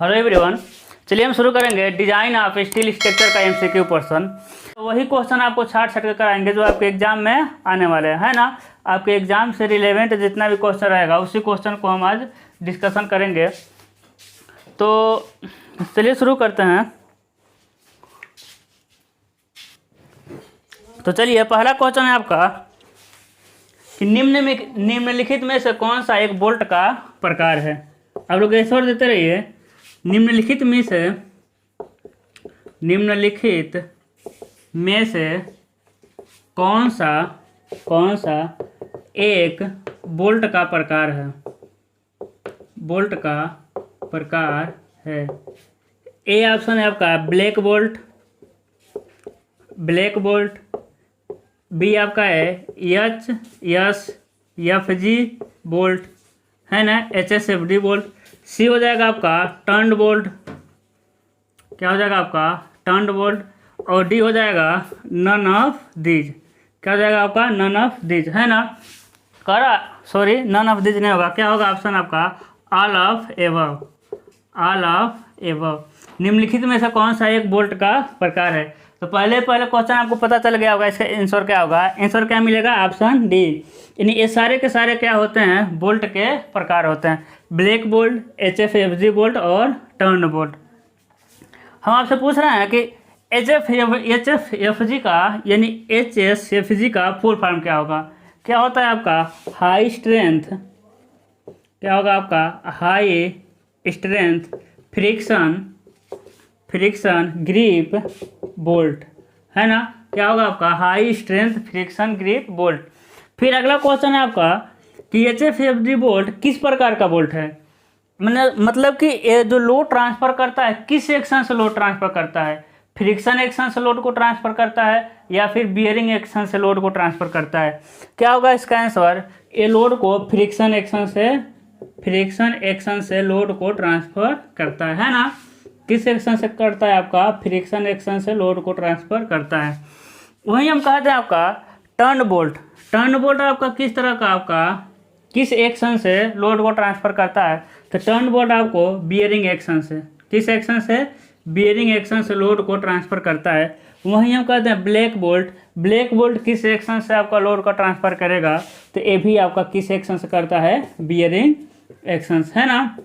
Hello everyone, चलिए हम शुरू करेंगे डिजाइन ऑफ स्टील स्ट्रक्चर का एमसीक्यू पोर्शन। तो वही क्वेश्चन आपको छाट छाट कर कराएंगे जो आपके एग्जाम में आने वाले हैं, है ना। आपके एग्जाम से रिलेवेंट जितना भी क्वेश्चन रहेगा उसी क्वेश्चन को हम आज डिस्कशन करेंगे। तो चलिए शुरू करते हैं। तो चलिए पहला क्वेश्चन है आपका कि निम्नलिखित में से कौन सा एक बोल्ट का प्रकार है। आप लोग आंसर देते रहिए। निम्नलिखित में से कौन सा एक बोल्ट का प्रकार है। बोल्ट का प्रकार है। ए ऑप्शन है आपका ब्लैक बोल्ट। बी आपका है HSFG बोल्ट, है ना, HSFD बोल्ट। सी हो जाएगा आपका टर्न्ड बोल्ट। क्या हो जाएगा आपका टर्न्ड बोल्ट। और डी हो जाएगा नन ऑफ दीज। क्या हो जाएगा आपका नन ऑफ दीज, है ना। नन ऑफ दीज नहीं होगा। क्या होगा ऑप्शन आपका ऑल ऑफ एबव। निम्नलिखित में से कौन सा एक बोल्ट का प्रकार है। तो पहले क्वेश्चन आपको पता चल गया होगा इसका आंसर क्या होगा। आंसर क्या मिलेगा ऑप्शन डी। यानी ये सारे के सारे क्या होते हैं, बोल्ट के प्रकार होते हैं। ब्लैक बोल्ट, HSFG बोल्ट और टर्न बोल्ट। हम आपसे पूछ रहे हैं कि HSFG का यानी HSFG का फुल फॉर्म क्या होगा। क्या होता है आपका हाई स्ट्रेंथ। क्या होगा आपका high strength friction grip bolt, है ना। क्या होगा आपका high strength friction grip bolt. फिर अगला क्वेश्चन है आपका कि HSFD बोल्ट किस प्रकार का बोल्ट है। मतलब कि ये जो लोड ट्रांसफर करता है किस एक्शन से लोड ट्रांसफर करता है। फ्रिक्शन एक्शन से लोड को ट्रांसफर करता है या फिर बियरिंग एक्शन से लोड को ट्रांसफर करता है। क्या होगा इसका आंसर, ये लोड को फ्रिक्शन एक्शन से लोड को ट्रांसफर करता है ना। किस एक्शन से करता है आपका फ्रिक्शन एक्शन से लोड को ट्रांसफर करता है। वहीं हम कहते हैं आपका टर्न बोल्ट आपका किस तरह का आपका किस एक्शन से लोड को ट्रांसफर करता है। तो टर्न बोल्ट आपको बियरिंग एक्शन से, किस एक्शन से, बियरिंग एक्शन से लोड को ट्रांसफर करता है। वहीं हम कहते हैं ब्लैक बोल्ट किस एक्शन से आपका लोड का ट्रांसफर करेगा। तो ये भी आपका किस एक्शन से करता है, बियरिंग एक्शन, है ना।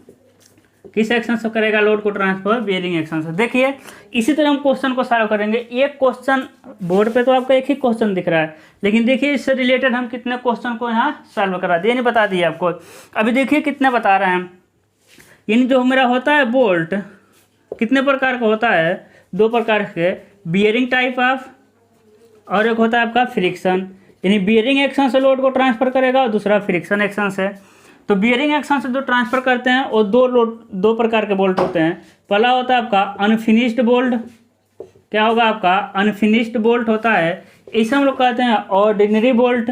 किस एक्शन से करेगा लोड को ट्रांसफर, बियरिंग एक्शन से। देखिए इसी तरह हम क्वेश्चन को सॉल्व करेंगे। एक क्वेश्चन बोर्ड पे तो आपका एक ही क्वेश्चन दिख रहा है, लेकिन देखिए इससे रिलेटेड हम कितने क्वेश्चन को यहाँ सॉल्व करा दिए, नहीं बता दिए आपको। अभी देखिए कितने बता रहे हैं। यानी जो मेरा होता है बोल्ट कितने प्रकार का होता है, दो प्रकार के, बियरिंग टाइप ऑफ और एक होता है आपका फ्रिक्शन। यानी बियरिंग एक्शन से लोड को ट्रांसफर करेगा और दूसरा फ्रिक्शन एक्शन से। तो बियरिंग एक्शन से जो ट्रांसफर करते हैं वो दो प्रकार के बोल्ट होते हैं। पहला होता है आपका अनफिनिश्ड बोल्ट। क्या होगा आपका अनफिनिश्ड बोल्ट होता है, इसे हम लोग कहते हैं ऑर्डिनरी बोल्ट,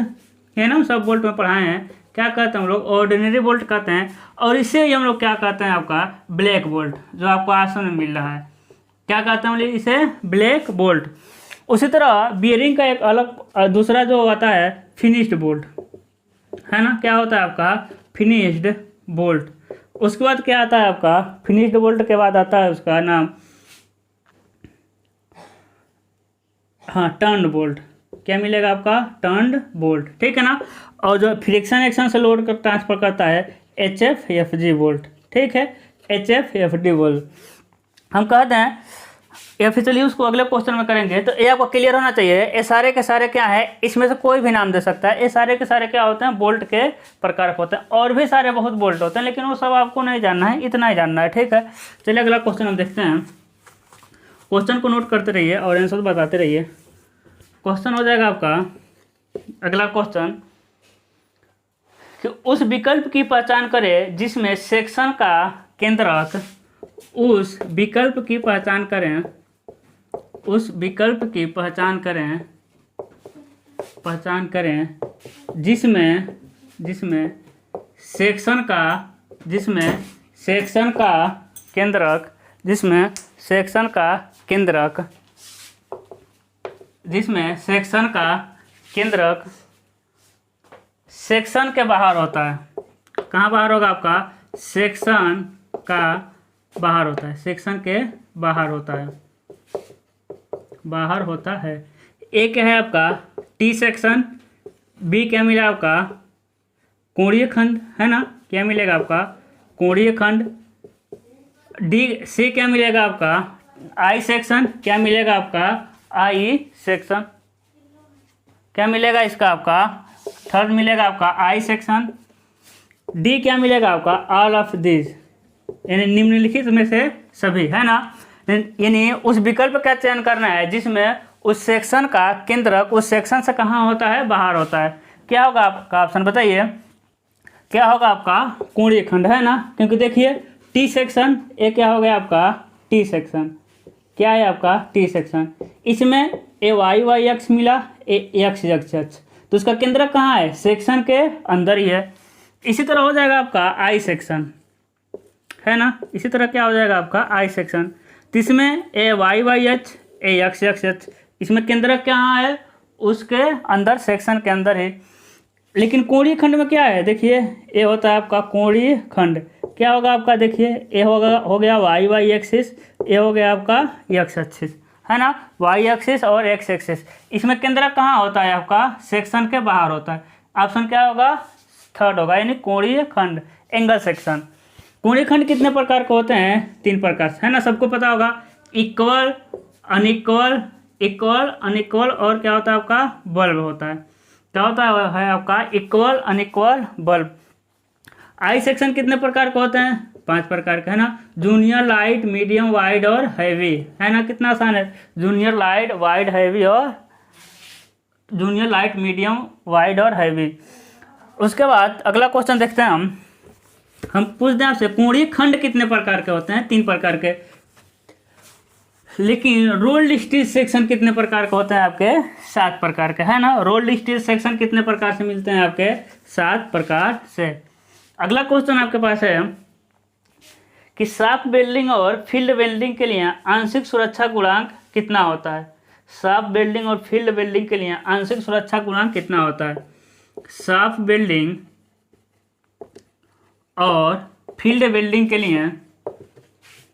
है ना। सब बोल्ट में पढ़ाए हैं। क्या कहते हैं हम लोग, ऑर्डिनरी बोल्ट कहते हैं। और इसे ही हम लोग क्या कहते हैं आपका ब्लैक बोल्ट, जो आपको आसन में मिल रहा है। क्या कहते हैं हम लोग इसे, ब्लैक बोल्ट। उसी तरह बियरिंग का एक अलग दूसरा जो होता है फिनिश्ड बोल्ट, है ना। क्या होता है आपका फिनिश्ड बोल्ट। उसके बाद क्या आता है आपका फिनिश्ड बोल्ट के बाद आता है उसका नाम, हाँ, टर्न्ड बोल्ट। क्या मिलेगा आपका टर्न्ड बोल्ट, ठीक है ना। और जो फ्रिक्शन एक्शन से लोड कर ट्रांसफर करता है HSFG बोल्ट, ठीक है, HSFD बोल्ट हम कहते हैं। या फिर चलिए उसको अगले क्वेश्चन में करेंगे। तो ये आपको क्लियर होना चाहिए। ये सारे के सारे क्या है, इसमें से कोई भी नाम दे सकता है। ये सारे के सारे क्या होते हैं, बोल्ट के प्रकार होते हैं। और भी सारे बहुत बोल्ट होते हैं, लेकिन वो सब आपको नहीं जानना है, इतना ही जानना है, ठीक है। चलिए अगला क्वेश्चन हम देखते हैं। क्वेश्चन को नोट करते रहिए और आंसर बताते रहिए। क्वेश्चन हो जाएगा आपका अगला क्वेश्चन कि उस विकल्प की पहचान करें जिसमें सेक्शन का केंद्रक, उस विकल्प की पहचान करें जिसमें सेक्शन का केंद्रक सेक्शन के बाहर होता है। कहाँ बाहर होगा आपका, सेक्शन का बाहर होता है, सेक्शन के बाहर होता है, बाहर होता है। ए क्या है आपका टी सेक्शन, बी क्या मिला आपका कोणीय खंड, है ना, क्या मिलेगा आपका कोणीय खंड। डी सी क्या मिलेगा आपका आई सेक्शन, क्या मिलेगा आपका आई सेक्शन, क्या मिलेगा इसका आपका थर्ड मिलेगा आपका आई सेक्शन। डी क्या मिलेगा आपका ऑल ऑफ दिस, यानी निम्नलिखित में से सभी, है ना। यानी उस विकल्प का चयन करना है जिसमें उस सेक्शन का केंद्रक उस सेक्शन से कहाँ होता है, बाहर होता है। क्या होगा आपका ऑप्शन बताइए, क्या होगा आपका कोणीय खंड, है ना, क्योंकि देखिए टी सेक्शन, ये क्या हो गया आपका टी सेक्शन, क्या है आपका टी सेक्शन, इसमें ए वाई एक्स मिला, ए एक्स एक्स एक्स, तो उसका केंद्रक कहाँ है, सेक्शन के अंदर ही है। इसी तरह हो जाएगा आपका आई सेक्शन, है ना, इसी तरह क्या हो जाएगा आपका आई सेक्शन, तो इसमें ए वाई एच, ए एक्स एक्स एच, इसमें केंद्रक कहाँ है, उसके अंदर, सेक्शन के अंदर है। लेकिन कोणीय खंड में क्या है, देखिए ए होता है आपका कोणीय खंड, क्या होगा आपका देखिए ए होगा, हो गया वाई एक्सिस, ए हो गया आपका एक्स एक्सिस, है ना, वाई एक्सिस और एक्स एक्सिस। इसमें केंद्रक कहाँ होता है आपका सेक्शन के बाहर होता है। ऑप्शन क्या होगा थर्ड होगा, यानी कोणीय खंड, एंगल सेक्शन। कोणीय खंड कितने प्रकार के होते हैं, 3 प्रकार से, है ना, सबको पता होगा, इक्वल, अनइक्वल, इक्वल, अनइक्वल, और क्या होता है आपका बल्ब होता है, क्या होता है आपका equal, unequal, bulb. I section कितने प्रकार के होते हैं, 5 प्रकार के, है ना, जूनियर, लाइट, मीडियम, वाइड और हैवी, है ना, कितना आसान है, जूनियर, लाइट, वाइड, हैवी, और जूनियर, लाइट, मीडियम, वाइड और हैवी। उसके बाद अगला क्वेश्चन देखते हैं हम पूछते हैं आपसे कोणीय खंड कितने प्रकार के होते हैं, 3 प्रकार के, लेकिन रोल्ड स्टील सेक्शन कितने प्रकार के होते हैं आपके, 7 प्रकार के, है ना, रोल्ड स्टील सेक्शन कितने प्रकार से मिलते हैं आपके, 7 प्रकार से। अगला क्वेश्चन आपके पास है कि शाफ्ट वेल्डिंग और फील्ड वेल्डिंग के लिए आंशिक सुरक्षा गुणांक कितना होता है, शाफ्ट वेल्डिंग और फील्ड वेल्डिंग के लिए आंशिक सुरक्षा गुणांक कितना होता है। शाफ्ट वेल्डिंग और फील्ड वेल्डिंग के लिए,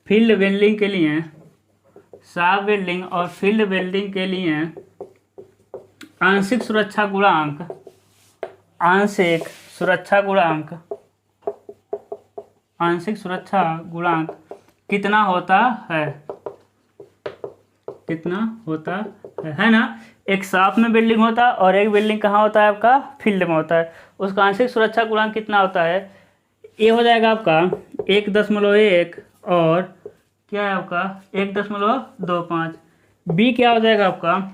फील्ड वेल्डिंग के लिए, शाफ्ट वेल्डिंग और फील्ड वेल्डिंग के लिए आंशिक सुरक्षा गुणांक, आंशिक सुरक्षा गुणांक, आंशिक सुरक्षा गुणांक कितना होता है, कितना होता है ना। एक शाफ्ट में वेल्डिंग होता है और एक वेल्डिंग कहाँ होता है आपका फील्ड में होता है, उसका आंशिक सुरक्षा गुणांक कितना होता है, ये हो जाएगा आपका 1.1 और क्या है आपका 1.25। बी क्या हो जाएगा आपका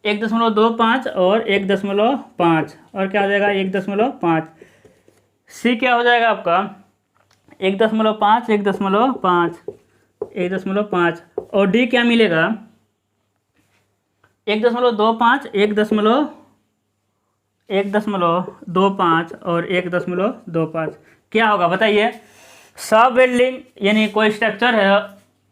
1.25 और 1.5 और क्या हो जाएगा 1.5। सी क्या हो जाएगा आपका 1.5, 1.5 और डी क्या मिलेगा 1.25, 1.25 और 1.25। क्या होगा बताइए। सब वेल्डिंग यानी कोई स्ट्रक्चर है,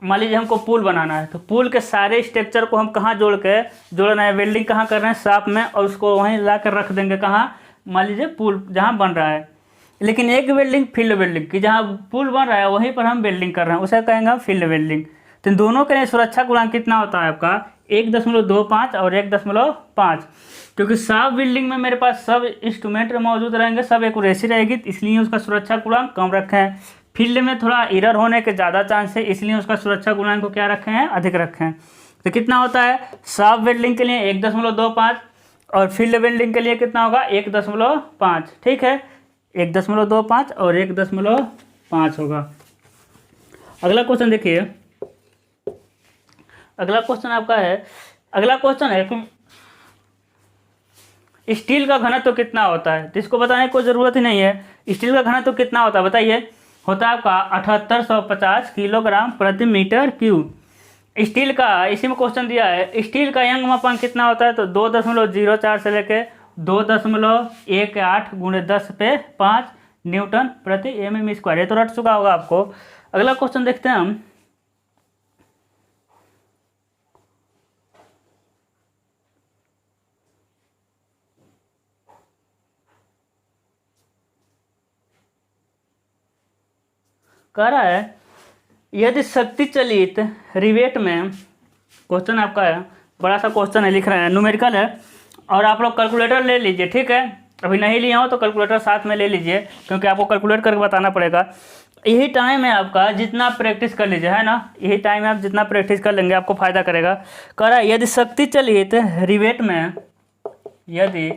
मान लीजिए हमको पुल बनाना है, तो पुल के सारे स्ट्रक्चर को हम कहाँ जोड़ना है, वेल्डिंग कहाँ कर रहे हैं शाफ्ट में, और उसको वहीं ला कर रख देंगे कहाँ, मान लीजिए पुल जहाँ बन रहा है। लेकिन एक वेल्डिंग फील्ड वेल्डिंग की, जहाँ पुल बन रहा है वहीं पर हम वेल्डिंग कर रहे हैं, उसे कहेंगे फील्ड वेल्डिंग। तो दोनों के लिए सुरक्षा गुणांक कितना होता है आपका 1.25 और 1.5, क्योंकि सब वेल्डिंग में मेरे पास सब इंस्ट्रूमेंट मौजूद रहेंगे, सब एक्यूरेसी रहेगी, इसलिए उसका सुरक्षा गुणांक कम रखे हैं। फील्ड में थोड़ा एरर होने के ज़्यादा चांस है, इसलिए उसका सुरक्षा गुणांक को क्या रखे हैं, अधिक रखे हैं। तो कितना होता है सब वेल्डिंग के लिए 1.25 और फील्ड वेल्डिंग के लिए कितना होगा 1.5। ठीक है 1.25 और 1.5 होगा। अगला क्वेश्चन देखिए, अगला क्वेश्चन आपका है, अगला क्वेश्चन है कि स्टील का घनत्व कितना होता है, तो इसको बताने की कोई ज़रूरत ही नहीं है। स्टील का घनत्व कितना होता है बताइए, होता है आपका 7850 किलोग्राम प्रति मीटर क्यूब। स्टील का इसी में क्वेश्चन दिया है, स्टील का यंग मापांक कितना होता है, तो 2.04 से लेके 2.18 × 10⁵ न्यूटन प्रति mm²। ये तो रट चुका होगा आपको। अगला क्वेश्चन देखते हैं हम, कह रहा है यदि शक्ति चलित रिवेट में, क्वेश्चन आपका है, बड़ा सा क्वेश्चन है, लिख रहे हैं, न्यूमेरिकल है, और आप लोग कैलकुलेटर ले लीजिए, ठीक है। अभी नहीं लिया हो तो कैलकुलेटर साथ में ले लीजिए, क्योंकि आपको कैलकुलेट करके बताना पड़ेगा। यही टाइम है आपका, जितना प्रैक्टिस कर लीजिए, है ना, यही टाइम है, आप जितना प्रैक्टिस कर लेंगे आपको फ़ायदा करेगा। कह रहा है यदि शक्ति चलित रिवेट में, यदि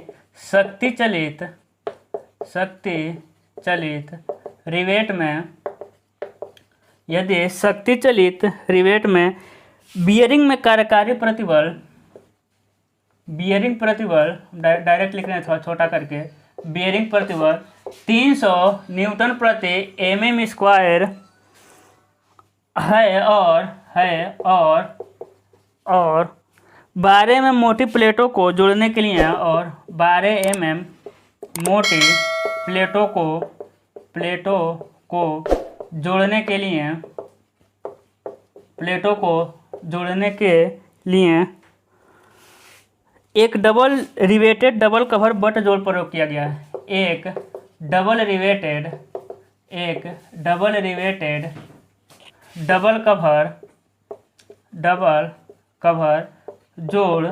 शक्ति चलित रिवेट में, यदि शक्ति चलित रिवेट में बियरिंग में कार्यकारी प्रतिबल, बियरिंग प्रतिबल डायरेक्ट लिख रहे हैं थोड़ा छोटा करके, बियरिंग प्रतिबल 300 न्यूटन प्रति mm स्क्वायर है, और 12 mm मोटी प्लेटों को जोड़ने के लिए, और 12 mm मोटी प्लेटों को जोड़ने के लिए एक double riveted double cover but जोड़ प्रयोग किया गया है। एक डबल रिवेटेड डबल कवर जोड़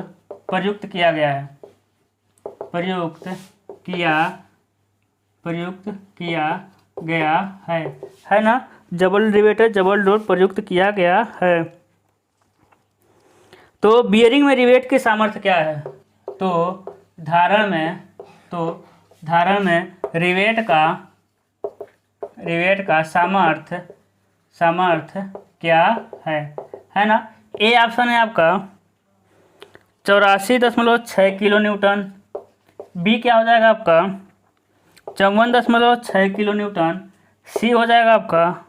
प्रयुक्त किया गया है, प्रयुक्त किया है ना। डबल रिवेटेड डबल जोड़ प्रयुक्त किया गया है। तो बियरिंग में रिवेट की सामर्थ्य क्या है? तो धारण में रिवेट का सामर्थ्य क्या है ना। ए ऑप्शन है आपका 84.6 किलो न्यूटन। बी क्या हो जाएगा आपका 54.6 किलो न्यूटन। सी हो जाएगा आपका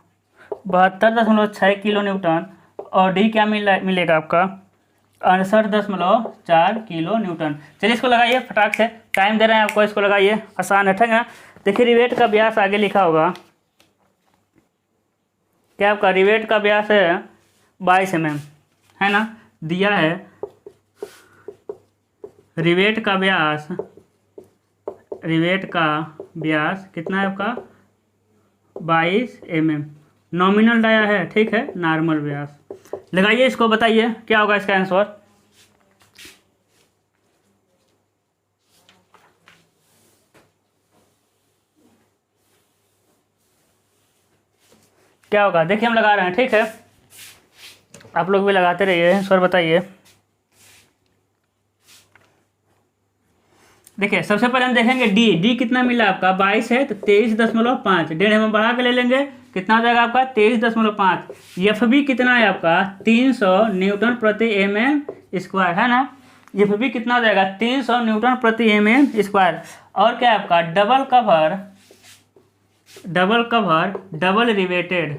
72.6 किलो न्यूटन। और डी क्या मिलेगा आपका 68.4 किलो न्यूटन। चलिए इसको लगाइए फटाक से, टाइम दे रहे हैं आपको, इसको लगाइए, आसान है, ठीक है। देखिए रिवेट का व्यास आगे लिखा होगा, क्या आपका रिवेट का व्यास है 22 mm, है ना, दिया है। रिवेट का व्यास कितना है आपका 22 mm। नॉमिनल डाया है, ठीक है, नॉर्मल व्यास। लगाइए इसको, बताइए क्या होगा इसका आंसर। क्या होगा देखिए, हम लगा रहे हैं, ठीक है, आप लोग भी लगाते रहिए। आंसर बताइए। देखिए सबसे पहले हम देखेंगे डी कितना मिला आपका 22 है, तो 23.5 डेढ़ हम बढ़ा के ले लेंगे, कितना हो जाएगा आपका 23.5। एफ बी कितना है आपका 300 न्यूटन प्रति mm² है ना। एफ बी कितना हो जाएगा 300 न्यूटन प्रति mm²। और क्या है आपका डबल रिवेटेड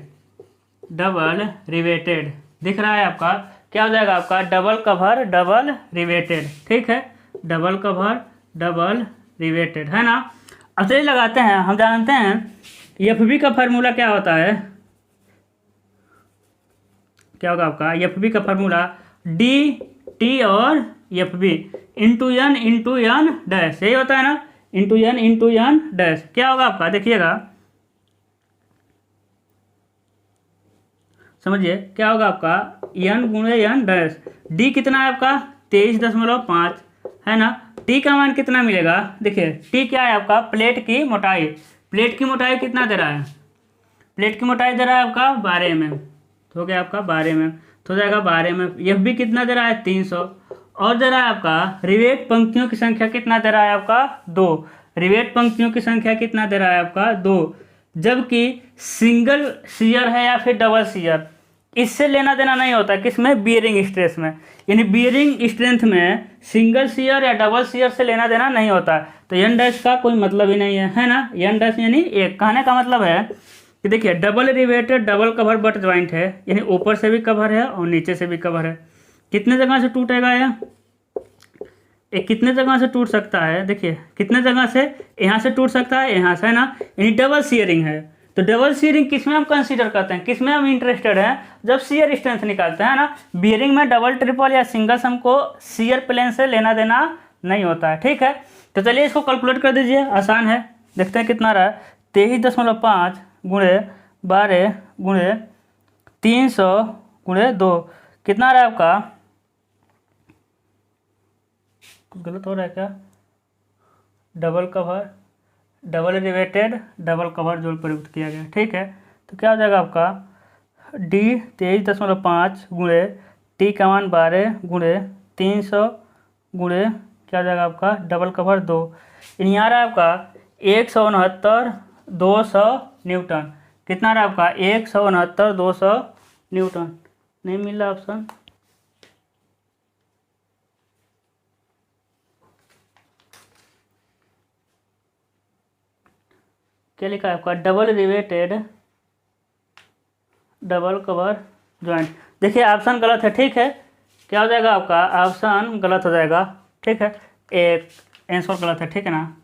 दिख रहा है आपका, क्या हो जाएगा आपका डबल रिवेटेड, ठीक है, डबल रिवेटेड, है ना। अब चलिए लगाते हैं। हम जानते हैं एफ बी का फार्मूला क्या होता है, क्या होगा आपका एफ बी का फार्मूला डी टी और f b into n dash, यही होता है ना, इंटू एन डैश। क्या होगा आपका देखिएगा, समझिए क्या होगा आपका एन गुणे एन डैश। डी कितना है आपका 23.5 है ना। टी का मान कितना मिलेगा, देखिए टी क्या है आपका प्लेट की मोटाई। प्लेट की मोटाई कितना दे रहा है, प्लेट की मोटाई दे रहा है आपका 12 mm, तो हो गया आपका 12 mm, तो हो जाएगा 12 mm। एफ बी कितना दे रहा है 300, और दे रहा है आपका रिवेट पंक्तियों की संख्या कितना दे रहा है आपका 2। रिवेट पंक्तियों की संख्या कितना दे रहा है आपका 2, जबकि सिंगल शियर है या फिर डबल शियर, इससे लेना देना नहीं होता किसमें, बियरिंग स्ट्रेस में। यानी बियरिंग स्ट्रेंथ में सिंगल शियर या डबल शियर से लेना देना नहीं होता, तो एन डैश का कोई मतलब ही नहीं है ना। एन डैश यानी एक, कहने का मतलब है कि देखिए double riveted double cover but joint है, यानी ऊपर से भी कवर है और नीचे से भी कवर है। कितने जगह से टूटेगा ये कितने जगह से टूट सकता है, देखिए कितने जगह से, यहाँ से टूट सकता है, यहाँ से, है ना, यानी डबल शियरिंग है। तो डबल शियरिंग किसमें हम कंसीडर करते हैं, किसमें हम इंटरेस्टेड हैं, जब शियर स्ट्रेंथ निकालते हैं ना। बियरिंग में डबल ट्रिपल या सिंगल हमको शियर प्लेन से लेना देना नहीं होता है, ठीक है। तो चलिए इसको कैलकुलेट कर दीजिए, आसान है, देखते हैं कितना रहा है 23.5 गुणे 12 गुणे 300 गुणे 2 कितना आ रहा है आपका, कुछ गलत हो रहा है क्या, double cover double riveted double cover जोड़ प्रयुक्त किया गया, ठीक है। तो क्या हो जाएगा आपका D 23.5 गुणे टी का मान 12 गुणे 300 गुणे क्या हो जाएगा आपका डबल कवर 2, यानी आ रहा है आपका 169 न्यूटन। कितना आ रहा है आपका 169 न्यूटन। नहीं मिल रहा ऑप्शन, क्या लिखा है आपका double riveted double cover joint. देखिए ऑप्शन गलत है, ठीक है। क्या हो जाएगा आपका ऑप्शन गलत हो जाएगा, ठीक है, एक आंसर गलत है, ठीक है ना।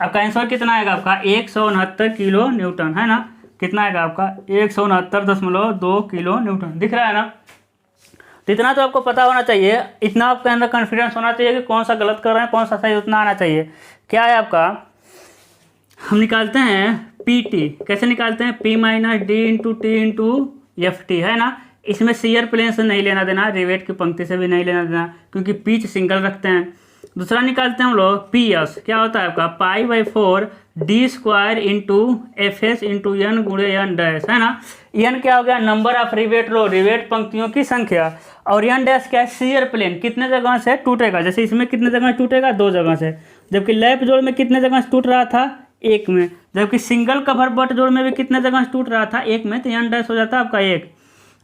आपका आंसर कितना आएगा आपका 169 किलो न्यूटन, है ना। कितना आएगा आपका 169.2 किलो न्यूटन, दिख रहा है ना। तो इतना तो आपको पता होना चाहिए, इतना आपके अंदर कॉन्फिडेंस होना चाहिए कि कौन सा गलत कर रहे हैं कौन सा सही, उतना आना चाहिए। क्या है आपका, हम निकालते हैं PT, कैसे निकालते हैं P minus D into T into FT, है ना। इसमें शेयर प्लेन से नहीं लेना देना, रिवेट की पंक्ति से भी नहीं लेना देना, क्योंकि पिच सिंगल रखते हैं। दूसरा निकालते हैं हम लोग PS, क्या होता है आपका π/4 D² into FS into N गुणे N डैश, है ना। N क्या हो गया number of rivet row, rivet पंक्तियों की संख्या, और N डैश क्या है शेयर प्लेन, कितने जगह से टूटेगा। जैसे इसमें कितने जगह टूटेगा 2 जगह से, जबकि लैप जोड़ में कितने जगह से टूट रहा था 1 में, जबकि सिंगल कवर बट जोड़ में भी कितने जगह से टूट रहा था 1 में, तो N डैश हो जाता है आपका 1।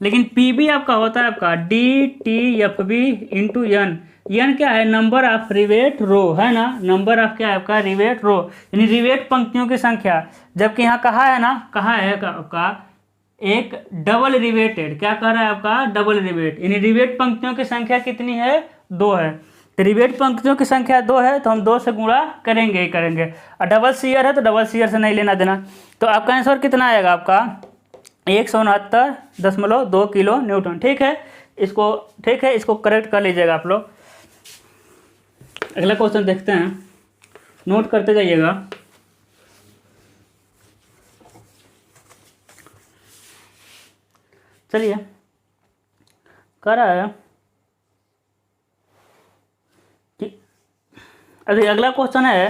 लेकिन PB आपका होता है आपका DTFB इंटू N। N क्या है नंबर ऑफ रिवेट रो, है ना, नंबर ऑफ क्या है आपका रिवेट रो, यानी रिवेट पंक्तियों की संख्या। जबकि यहाँ कहा है ना, कहा है आपका एक डबल रिवेटेड, क्या कह रहा है आपका डबल रिवेट, यानी रिवेट पंक्तियों की संख्या कितनी है 2 है। तो रिवेट पंक्तियों की संख्या 2 है तो हम 2 से गुणा करेंगे ही करेंगे, और डबल शेयर है तो डबल शेयर से नहीं लेना देना। तो आपका आंसर कितना आएगा आपका 169.2 किलो न्यूटन, ठीक है। इसको ठीक है, इसको करेक्ट कर लीजिएगा आप लोग। अगला क्वेश्चन देखते हैं, नोट करते जाइएगा। चलिए कह रहा है कि अभी अगला क्वेश्चन है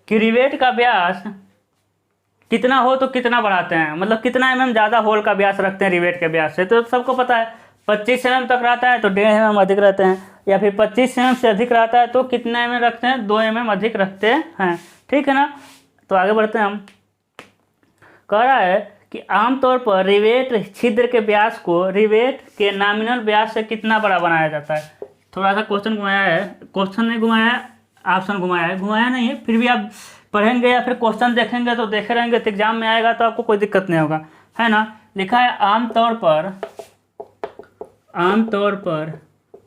कि रिवेट का व्यास कितना हो तो कितना बढ़ाते हैं, मतलब कितना mm ज़्यादा होल का व्यास रखते हैं रिवेट के व्यास से। तो सबको पता है 25 mm तक रहता है तो 1.5 mm अधिक रहते हैं, या फिर 25 mm से अधिक रहता है तो कितना mm रखते हैं 2 mm अधिक रखते हैं, ठीक है ना। तो आगे बढ़ते हैं हम। कह रहा है कि आमतौर पर रिवेट छिद्र के व्यास को रिवेट के नॉमिनल व्यास से कितना बड़ा बनाया जाता है। थोड़ा सा क्वेश्चन घुमाया है, क्वेश्चन नहीं घुमाया है, ऑप्शन घुमाया है, घुमाया नहीं है, फिर भी आप पढ़ेंगे या फिर क्वेश्चन देखेंगे तो देखे रहेंगे तो एग्जाम में आएगा तो आपको कोई दिक्कत नहीं होगा, है ना। लिखा है आमतौर पर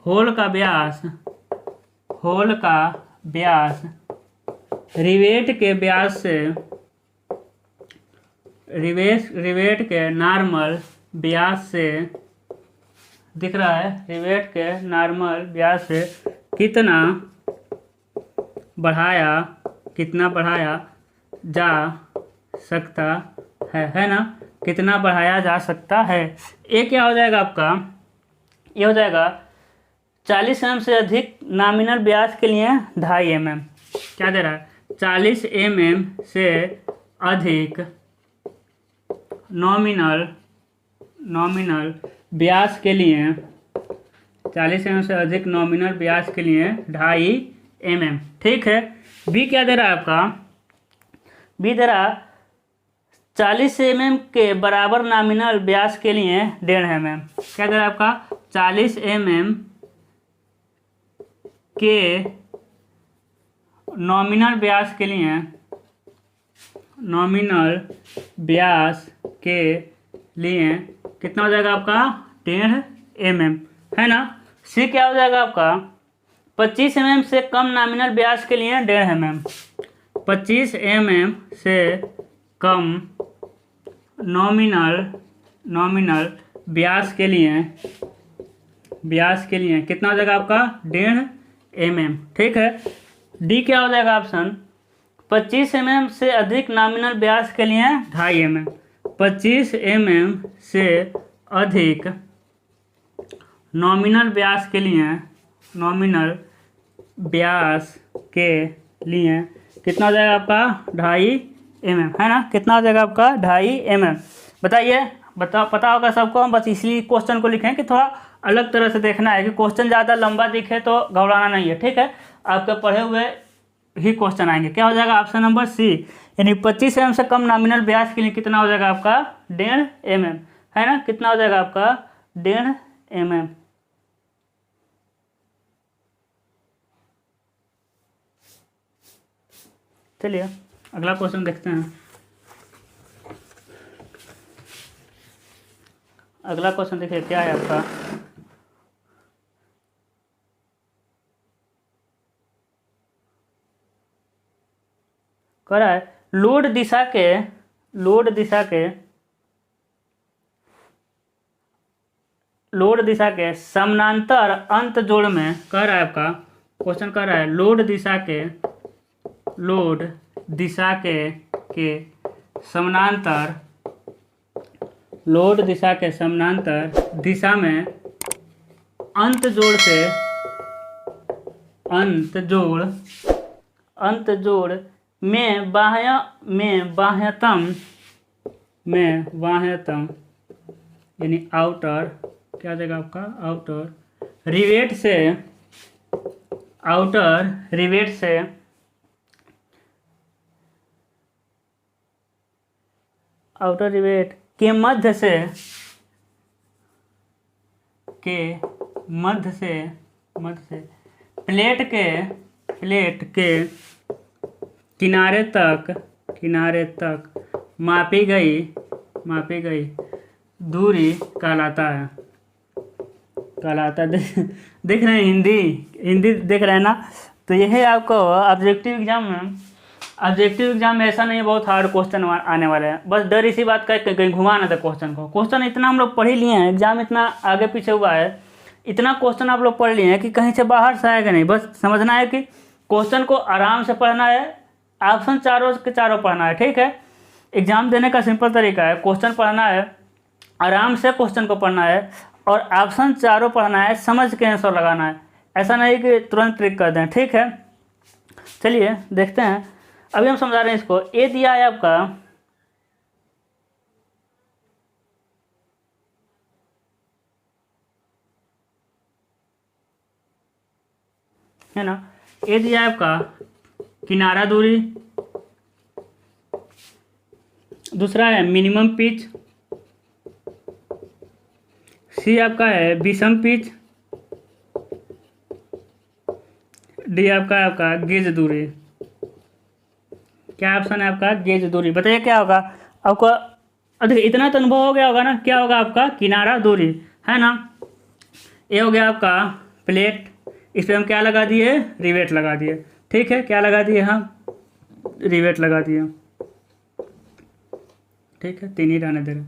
होल का व्यास रिवेट के व्यास से रिवेट के नॉर्मल व्यास से, दिख रहा है रिवेट के नॉर्मल व्यास से कितना बढ़ाया जा सकता है ना, कितना बढ़ाया जा सकता है। ये क्या हो जाएगा आपका, ये हो जाएगा 40 mm से अधिक नॉमिनल व्यास के लिए 2.5 mm, क्या दे रहा है 40 mm से अधिक नॉमिनल व्यास के लिए 40 mm से अधिक नॉमिनल व्यास के लिए 2.5 mm, ठीक है। बी क्या दे रहा है आपका, बी दे रहा 40 mm के बराबर नॉमिनल व्यास के लिए 1.5 mm, क्या दे रहा है आपका 40 mm के नॉमिनल व्यास के लिए कितना हो जाएगा आपका 1.5 mm, है ना। सी क्या हो जाएगा आपका 25 mm से कम नॉमिनल व्यास के लिए 1.5 mm, 25 mm से कम नॉमिनल व्यास के लिए कितना हो जाएगा आपका 1.5 mm, ठीक है। डी क्या हो जाएगा ऑप्शन 25 mm से अधिक नॉमिनल व्यास के लिए 2.5 mm, 25 mm से अधिक नॉमिनल व्यास के लिए कितना हो जाएगा आपका 2.5 mm, है ना। कितना हो जाएगा आपका 2.5 mm। बताइए, पता होगा सबको। हम बस इसलिए क्वेश्चन को लिखें कि थोड़ा अलग तरह से देखना है कि क्वेश्चन ज़्यादा लंबा दिखे तो घबराना नहीं है, ठीक है। आपके पढ़े हुए ही क्वेश्चन आएंगे। क्या हो जाएगा ऑप्शन नंबर सी, यानी 25 mm से कम नॉमिनल व्यास के लिए कितना हो जाएगा आपका 1.5 mm, है ना। कितना हो जाएगा आपका 1.5 mm। चलिए अगला क्वेश्चन देखते हैं। अगला क्वेश्चन देखिए क्या है आपका। कह रहा है लोड दिशा के समानांतर अंत जोड़ में, कह रहा है आपका क्वेश्चन, कह रहा है लोड दिशा के समानांतर दिशा में अंत जोड़ में बाह्यतम यानी आउटर, क्या देगा आपका आउटर रिवेट के मध्य से प्लेट के किनारे तक मापी गई दूरी कहलाता है। देख रहे हैं हिंदी देख रहे हैं ना। तो यह है आपको ऑब्जेक्टिव एग्जाम में ऐसा नहीं है बहुत हार्ड क्वेश्चन आने वाले हैं। बस डर इसी बात का कहीं घुमाना था क्वेश्चन इतना हम लोग पढ़ ही लिए हैं, एग्जाम इतना आगे पीछे हुआ है, इतना क्वेश्चन आप लोग पढ़ लिए हैं कि कहीं से बाहर से आएगा नहीं। बस समझना है कि क्वेश्चन को आराम से पढ़ना है, ऑप्शन चारों के चारों पढ़ना है, ठीक है। एग्जाम देने का सिंपल तरीका है, क्वेश्चन पढ़ना है, आराम से क्वेश्चन को पढ़ना है और ऑप्शन चारों पढ़ना है, समझ के आंसर लगाना है। ऐसा नहीं कि तुरंत ट्रिक कर दें, ठीक है। चलिए देखते हैं, अभी हम समझा रहे हैं इसको। ए दिया है आपका है ना, ए दिया है आपका किनारा दूरी, दूसरा है मिनिमम पिच, सी आपका है विषम पिच, डी आपका गेज दूरी। क्या ऑप्शन है आपका गेज दूरी। बताइए क्या होगा आपका। देखिए इतना तो अनुभव हो गया होगा ना, क्या होगा आपका किनारा दूरी, है ना। ये हो गया आपका प्लेट, इस पर हम क्या लगा दिए, रिवेट लगा दिए, ठीक है। क्या लगा दिए हम, रिवेट लगा दिए, ठीक है। 3 ही रहने दे रहे,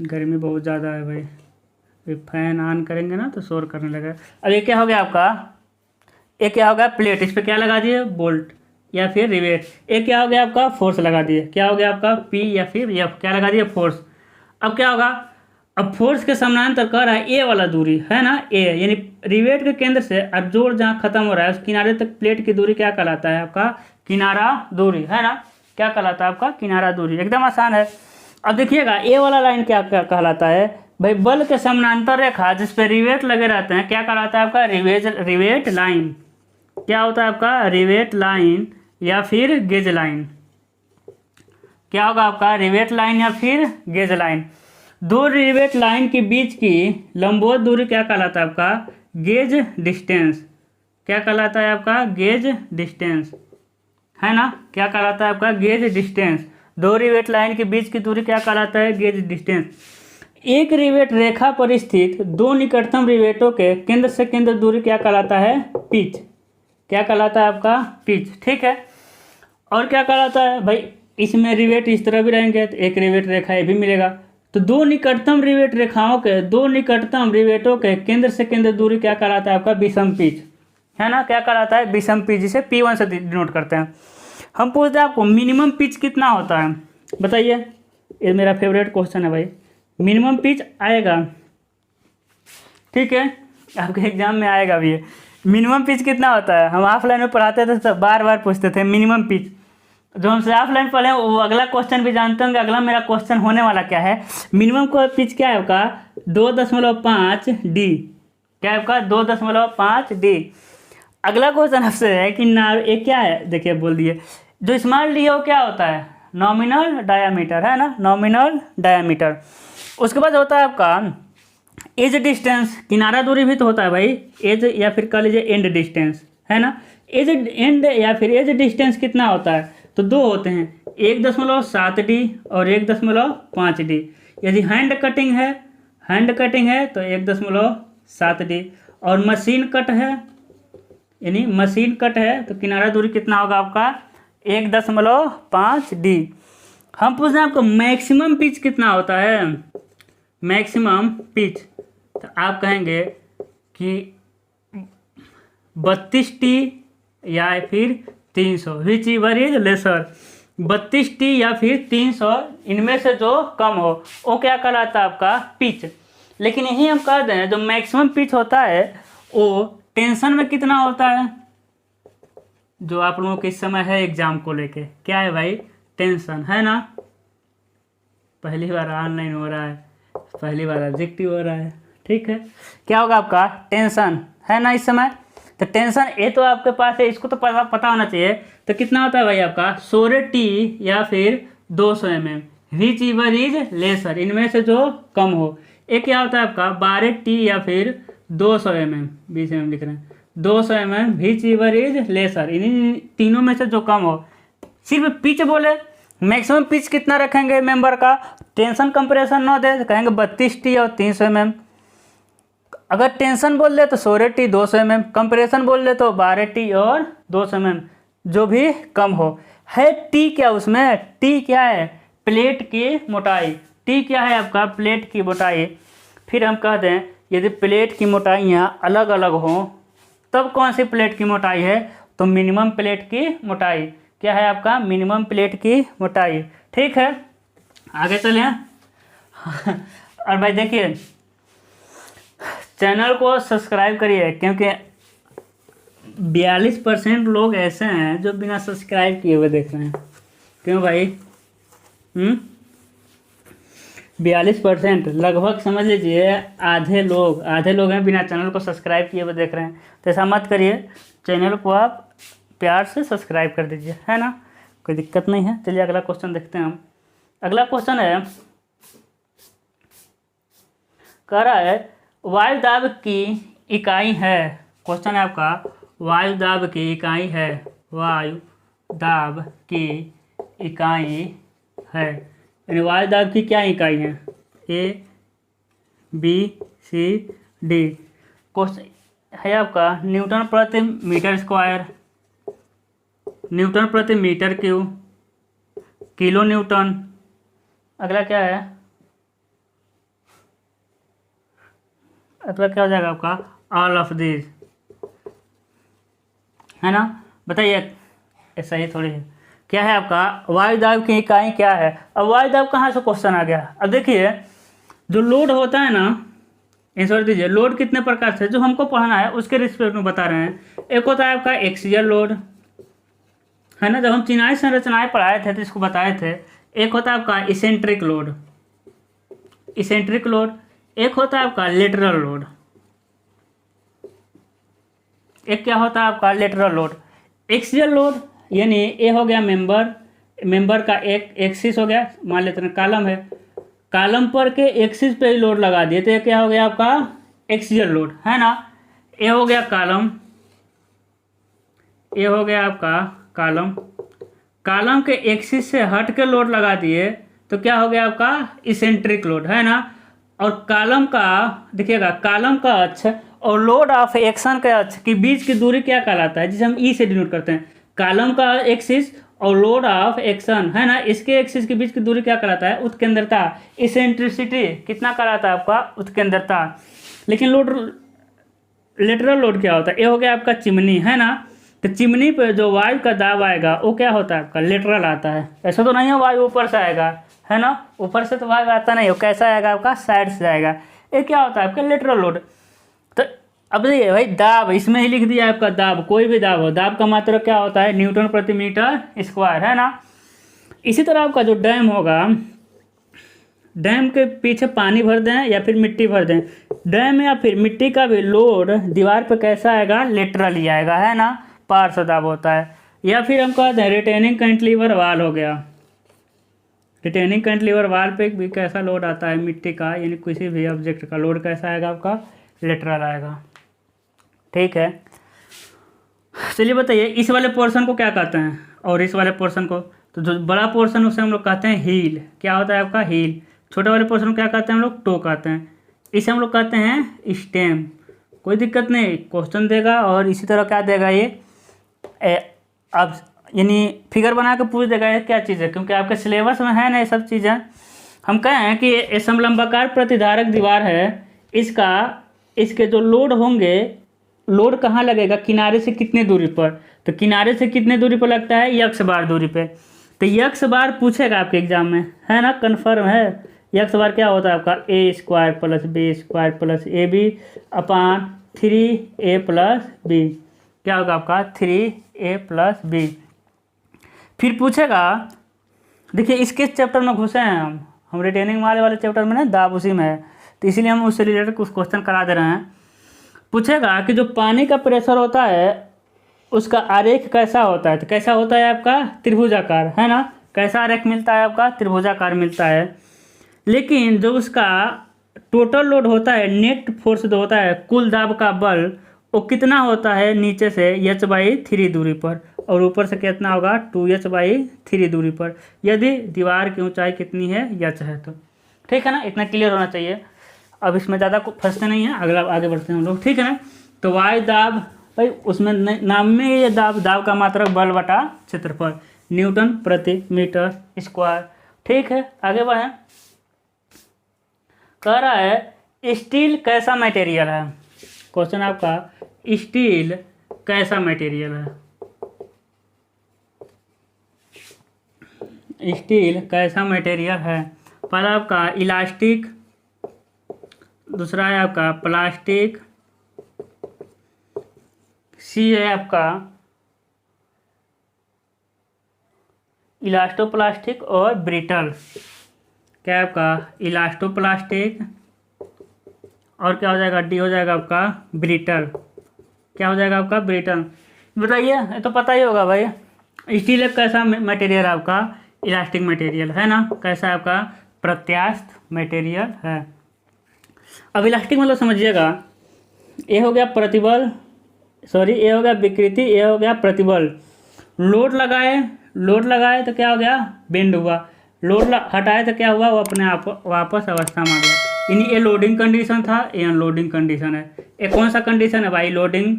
गर्मी बहुत ज़्यादा है भाई, फैन ऑन करेंगे ना तो शोर करने लगा। अब ये क्या हो गया आपका, एक क्या हो गया प्लेट, इस पर क्या लगा दिए बोल्ट या फिर रिवेट। एक क्या हो गया आपका फोर्स लगा दिए, क्या हो गया आपका पी या फिर एफ, क्या लगा दिए फोर्स। अब क्या होगा, अब फोर्स के समानांतर कह रहा है ए वाला दूरी, है ना, ए यानी रिवेट के केंद्र से अब जोड़ जहाँ खत्म हो रहा है उस किनारे तक प्लेट की दूरी क्या कहलाता है आपका किनारा दूरी, है ना। क्या कहलाता है आपका किनारा दूरी, एकदम आसान है। अब देखिएगा ए वाला लाइन क्या कहलाता है भाई, बल के समानांतर रेखा जिस पे रिवेट लगे रहते हैं क्या कहलाता है आपका रिवेट लाइन। क्या होता है आपका रिवेट लाइन या फिर गेज लाइन। क्या होगा आपका रिवेट लाइन या फिर गेज लाइन। दो रिवेट लाइन के बीच की लंबवत दूरी क्या कहलाता है आपका गेज डिस्टेंस। क्या कहलाता है आपका गेज डिस्टेंस, है ना। क्या कहलाता है आपका गेज डिस्टेंस। दो रिवेट लाइन के बीच की दूरी क्या कहलाता है गेज डिस्टेंस। एक रिवेट रेखा पर स्थित दो निकटतम रिवेटों के केंद्र से केंद्र दूरी क्या कहलाता है पिच। क्या कहलाता है आपका पिच, ठीक है। और क्या कहलाता है भाई, इसमें रिवेट इस तरह भी रहेंगे तो एक रिवेट रेखा ये भी मिलेगा। तो दो निकटतम रिवेट रेखाओं के दो निकटतम रिवेटों के केंद्र से केंद्र दूरी क्या कहलाता है आपका विषम पिच, है ना। क्या कहलाता है विषम पिच, जिसे P1 से डिनोट करते हैं। हम पूछते हैं आपको मिनिमम पिच कितना होता है, बताइए। ये मेरा फेवरेट क्वेश्चन है भाई, मिनिमम पिच आएगा, ठीक है, आपके एग्जाम में आएगा भी ये। मिनिमम पिच कितना होता है, हम ऑफलाइन में पढ़ाते थे तो बार बार पूछते थे मिनिमम पिच। जो हमसे ऑफलाइन पढ़े वो अगला क्वेश्चन भी जानते होंगे, अगला मेरा क्वेश्चन होने वाला क्या है, मिनिमम को पिच क्या है आपका 2.5 डी, क्या है आपका 2.5 डी। अगला क्वेश्चन आपसे है कि ना ये क्या है, देखिए बोल दिए, जो स्मॉल डी है वो क्या होता है, नॉमिनल डायामीटर, है ना, नॉमिनल डायामीटर। उसके बाद होता है आपका एज डिस्टेंस, किनारा दूरी भी तो होता है भाई, एज या फिर कह लीजिए एंड डिस्टेंस, है ना। एज एंड या फिर एज डिस्टेंस कितना होता है, तो दो होते हैं, 1.7 डी और 1.5 डी। यदि हैंड कटिंग है तो 1.7 डी, और मशीन कट है, यानी मशीन कट है तो किनारा दूरी कितना होगा आपका 1.5 डी। हम पूछ रहे हैं आपको मैक्सिमम पिच कितना होता है, मैक्सिमम पिच, तो आप कहेंगे कि 32 टी या फिर 300, which ever is lesser. 32 T या फिर 300, इनमें से जो कम हो वो क्या कहलाता है आपका पिच। लेकिन यही हम कह दें जो मैक्सिमम पिच होता है वो टेंशन में कितना होता है, जो आप लोगों के इस समय है एग्जाम को लेके, क्या है भाई, टेंशन, है ना। पहली बार ऑनलाइन हो रहा है, पहली बार ऑब्जेक्टिव हो रहा है, ठीक है, क्या होगा आपका टेंशन, है ना इस समय। तो टेंशन ये तो आपके पास है, इसको तो पता होना चाहिए। तो कितना होता है भाई आपका 16 टी या फिर 200 mm, which ever is lesser, इनमें से जो कम हो। एक क्या होता है आपका 12 टी या फिर 200 mm, 20 mm लिख रहे हैं, 200 mm, which ever is lesser, इन्हीं तीनों में से जो कम हो। सिर्फ पिच बोले, मैक्सिमम पिच कितना रखेंगे मेंबर का, टेंशन कंप्रेशन न दे तो कहेंगे 32 टी और 300 mm। अगर टेंशन बोल दे तो 16 टी 200 mm, कंप्रेशन बोल दे तो 12 टी और 200 mm, जो भी कम हो। है टी क्या उसमें, टी क्या है, प्लेट की मोटाई, टी क्या है आपका प्लेट की मोटाई। फिर हम कह दें यदि प्लेट की मोटाइयाँ अलग अलग हों तब कौन सी प्लेट की मोटाई है, तो मिनिमम प्लेट की मोटाई, क्या है आपका मिनिमम प्लेट की मोटाई, ठीक है। आगे चले और भाई देखिए चैनल को सब्सक्राइब करिए, क्योंकि 42% लोग ऐसे हैं जो बिना सब्सक्राइब किए हुए देख रहे हैं। क्यों भाई, 42% लगभग समझ लीजिए आधे लोग हैं बिना चैनल को सब्सक्राइब किए हुए देख रहे हैं। तो ऐसा मत करिए, चैनल को आप प्यार से सब्सक्राइब कर दीजिए, है ना, कोई दिक्कत नहीं है। चलिए अगला क्वेश्चन देखते हैं हम। अगला क्वेश्चन है, कह रहा है वायु दाब की इकाई है, क्वेश्चन है आपका वायु दाब की इकाई है, वायु दाब की इकाई है, यानी वायु दाब की क्या इकाई है, ABCD। क्वेश्चन है आपका न्यूटन प्रति मीटर स्क्वायर, न्यूटन प्रति मीटर क्यूब, किलो न्यूटन। अगला क्या है, अगला क्या हो जाएगा आपका ऑल ऑफ दिस, है ना। बताइए ऐसा ही थोड़ी है, क्या है आपका वायु दाब की इकाई क्या है। अब वायु दाब कहाँ से क्वेश्चन आ गया, अब देखिए जो लोड होता है ना, आंसर दीजिए, लोड कितने प्रकार से जो हमको पढ़ना है उसके रिस्पेक्ट में बता रहे हैं। एक होता है आपका एक्सियल लोड, है ना, जब हम चिनाई संरचनाएं पढ़ाए थे तो इसको बताए थे। एक होता है आपका इसेंट्रिक लोड, इसेंट्रिक लोड। एक होता है आपका लेटरल लोड, एक क्या होता है आपका लेटरल लोड। एक्सियल लोड यानी ये हो गया मेंबर का एक एक्सिस हो गया, मान लेते हैं कॉलम है, कॉलम पर के एक्सिस पे ही लोड लगा दिए तो ये क्या हो गया आपका एक्सियल लोड, है ना। ये हो गया कॉलम, ये हो गया आपका कॉलम, कॉलम के एक्सिस से हट के लोड लगा दिए तो क्या हो गया आपका इसेंट्रिक लोड, है ना। और कॉलम का देखिएगा, कॉलम का अक्ष और लोड ऑफ एक्शन के अक्ष के बीच की दूरी क्या कहलाता है, जिसे हम ई से डिनोट करते हैं। कॉलम का एक्सिस और लोड ऑफ एक्शन, है ना, इसके एक्सिस के बीच की दूरी क्या कहलाता है, उत्केंद्रता। इसेंट्रिसिटी कितना कहलाता है आपका उत्केंद्रता। लेकिन लोड लेटरल लोड क्या होता है, ये हो गया आपका चिमनी, है ना। तो चिमनी पे जो वायु का दाब आएगा वो क्या होता है आपका, लेटरल आता है। ऐसा तो नहीं है वायु ऊपर से आएगा, है ना, ऊपर से तो वायु आता नहीं, वो कैसा आएगा आपका, साइड से आएगा। ये क्या होता है आपका, लेटरल लोड। तो अब देखिए भाई, दाब इसमें ही लिख दिया आपका, दाब कोई भी दाब हो, दाब का मात्रक क्या होता है, न्यूटन प्रति मीटर स्क्वायर, है ना। इसी तरह आपका जो डैम होगा, डैम के पीछे पानी भर दें या फिर मिट्टी भर दें, डैम या फिर मिट्टी का भी लोड दीवार पे कैसा आएगा, लेटरल ही आएगा, है ना, पार्श्व दाब होता है। या फिर हम कहते हैं रिटेनिंग कैंटिलीवर वाल हो गया, रिटेनिंग कैंटिलीवर वाल पे भी कैसा लोड आता है, मिट्टी का यानी किसी भी ऑब्जेक्ट का लोड कैसा आएगा आपका, लेटरल आएगा। ठीक है, चलिए बताइए इस वाले पोर्शन को क्या कहते हैं और इस वाले पोर्शन को, तो जो बड़ा पोर्शन उसे हम लोग कहते हैं हील, क्या होता है आपका, हील। छोटे वाले पोर्शन को क्या कहते हैं हम लोग, टो कहते हैं। इसे हम लोग कहते हैं स्टेम। कोई दिक्कत नहीं, क्वेश्चन देगा और इसी तरह क्या देगा ये, अब यानी फिगर बना के पूछ देगा ये क्या चीज़ है, क्योंकि आपके सिलेबस में है ना ये सब चीज़ें। हम कहें कि ये समलंबाकार प्रतिधारक दीवार है, इसके जो लोड होंगे, लोड कहाँ लगेगा, किनारे से कितने दूरी पर, तो किनारे से कितने दूरी पर लगता है, यक्स बार दूरी पे। तो यक्स बार पूछेगा आपके एग्जाम में, है ना, कन्फर्म है। यक्स बार क्या होता है आपका, a square plus b square plus a b upon 3a plus b, क्या होगा आपका 3a प्लस बी। फिर पूछेगा, देखिए इसके चैप्टर में घुसे हैं हम रिटेनिंग वाले चैप्टर में ना, दाब उसी में है, तो इसीलिए हम उससे रिलेटेड कुछ क्वेश्चन करा दे रहे हैं। पूछेगा कि जो पानी का प्रेशर होता है उसका आरेख कैसा होता है, तो कैसा होता है आपका, त्रिभुजाकार, है ना, कैसा आरेख मिलता है आपका, त्रिभुजाकार मिलता है। लेकिन जो उसका टोटल लोड होता है, नेट फोर्स जो होता है, कुल दाब का बल, वो कितना होता है, नीचे से h/3 दूरी पर और ऊपर से कितना होगा 2h/3 दूरी पर, यदि दीवार की ऊंचाई कितनी है, h है तो। ठीक है ना, इतना क्लियर होना चाहिए। अब इसमें ज़्यादा फंसते नहीं है, अगला आगे बढ़ते हैं हम लोग। ठीक है ना, तो वायु दाब भाई उसमें नाम में ये दाब का मात्रक बल बटा क्षेत्रफल, न्यूटन प्रति मीटर स्क्वायर। ठीक है, आगे बढ़ें। कह रहा है स्टील कैसा मटेरियल है, क्वेश्चन आपका, स्टील कैसा मटेरियल है, स्टील कैसा मटेरियल है। पहला आपका इलास्टिक, दूसरा है आपका प्लास्टिक, सी है आपका इलास्टोप्लास्टिक और ब्रिटल, क्या है आपका इलास्टोप्लास्टिक, और क्या हो जाएगा, डी हो जाएगा आपका ब्रिटल, क्या हो जाएगा आपका ब्रिटल। बताइए, ये तो पता ही होगा भाई, स्टील एक कैसा मटेरियल है आपका, इलास्टिक मटेरियल, है ना, कैसा है आपका, प्रत्यास्थ मटेरियल है। अब इलास्टिक मतलब समझिएगा, ये हो गया प्रतिबल, सॉरी ये हो गया विकृति, ये हो गया प्रतिबल। लोड लगाए तो क्या हो गया, बेंड हुआ, लोड हटाए तो क्या हुआ, वो अपने आप वापस अवस्था में आ गया। यानी ये लोडिंग कंडीशन था, ये अनलोडिंग कंडीशन है। ये कौन सा कंडीशन है भाई, लोडिंग,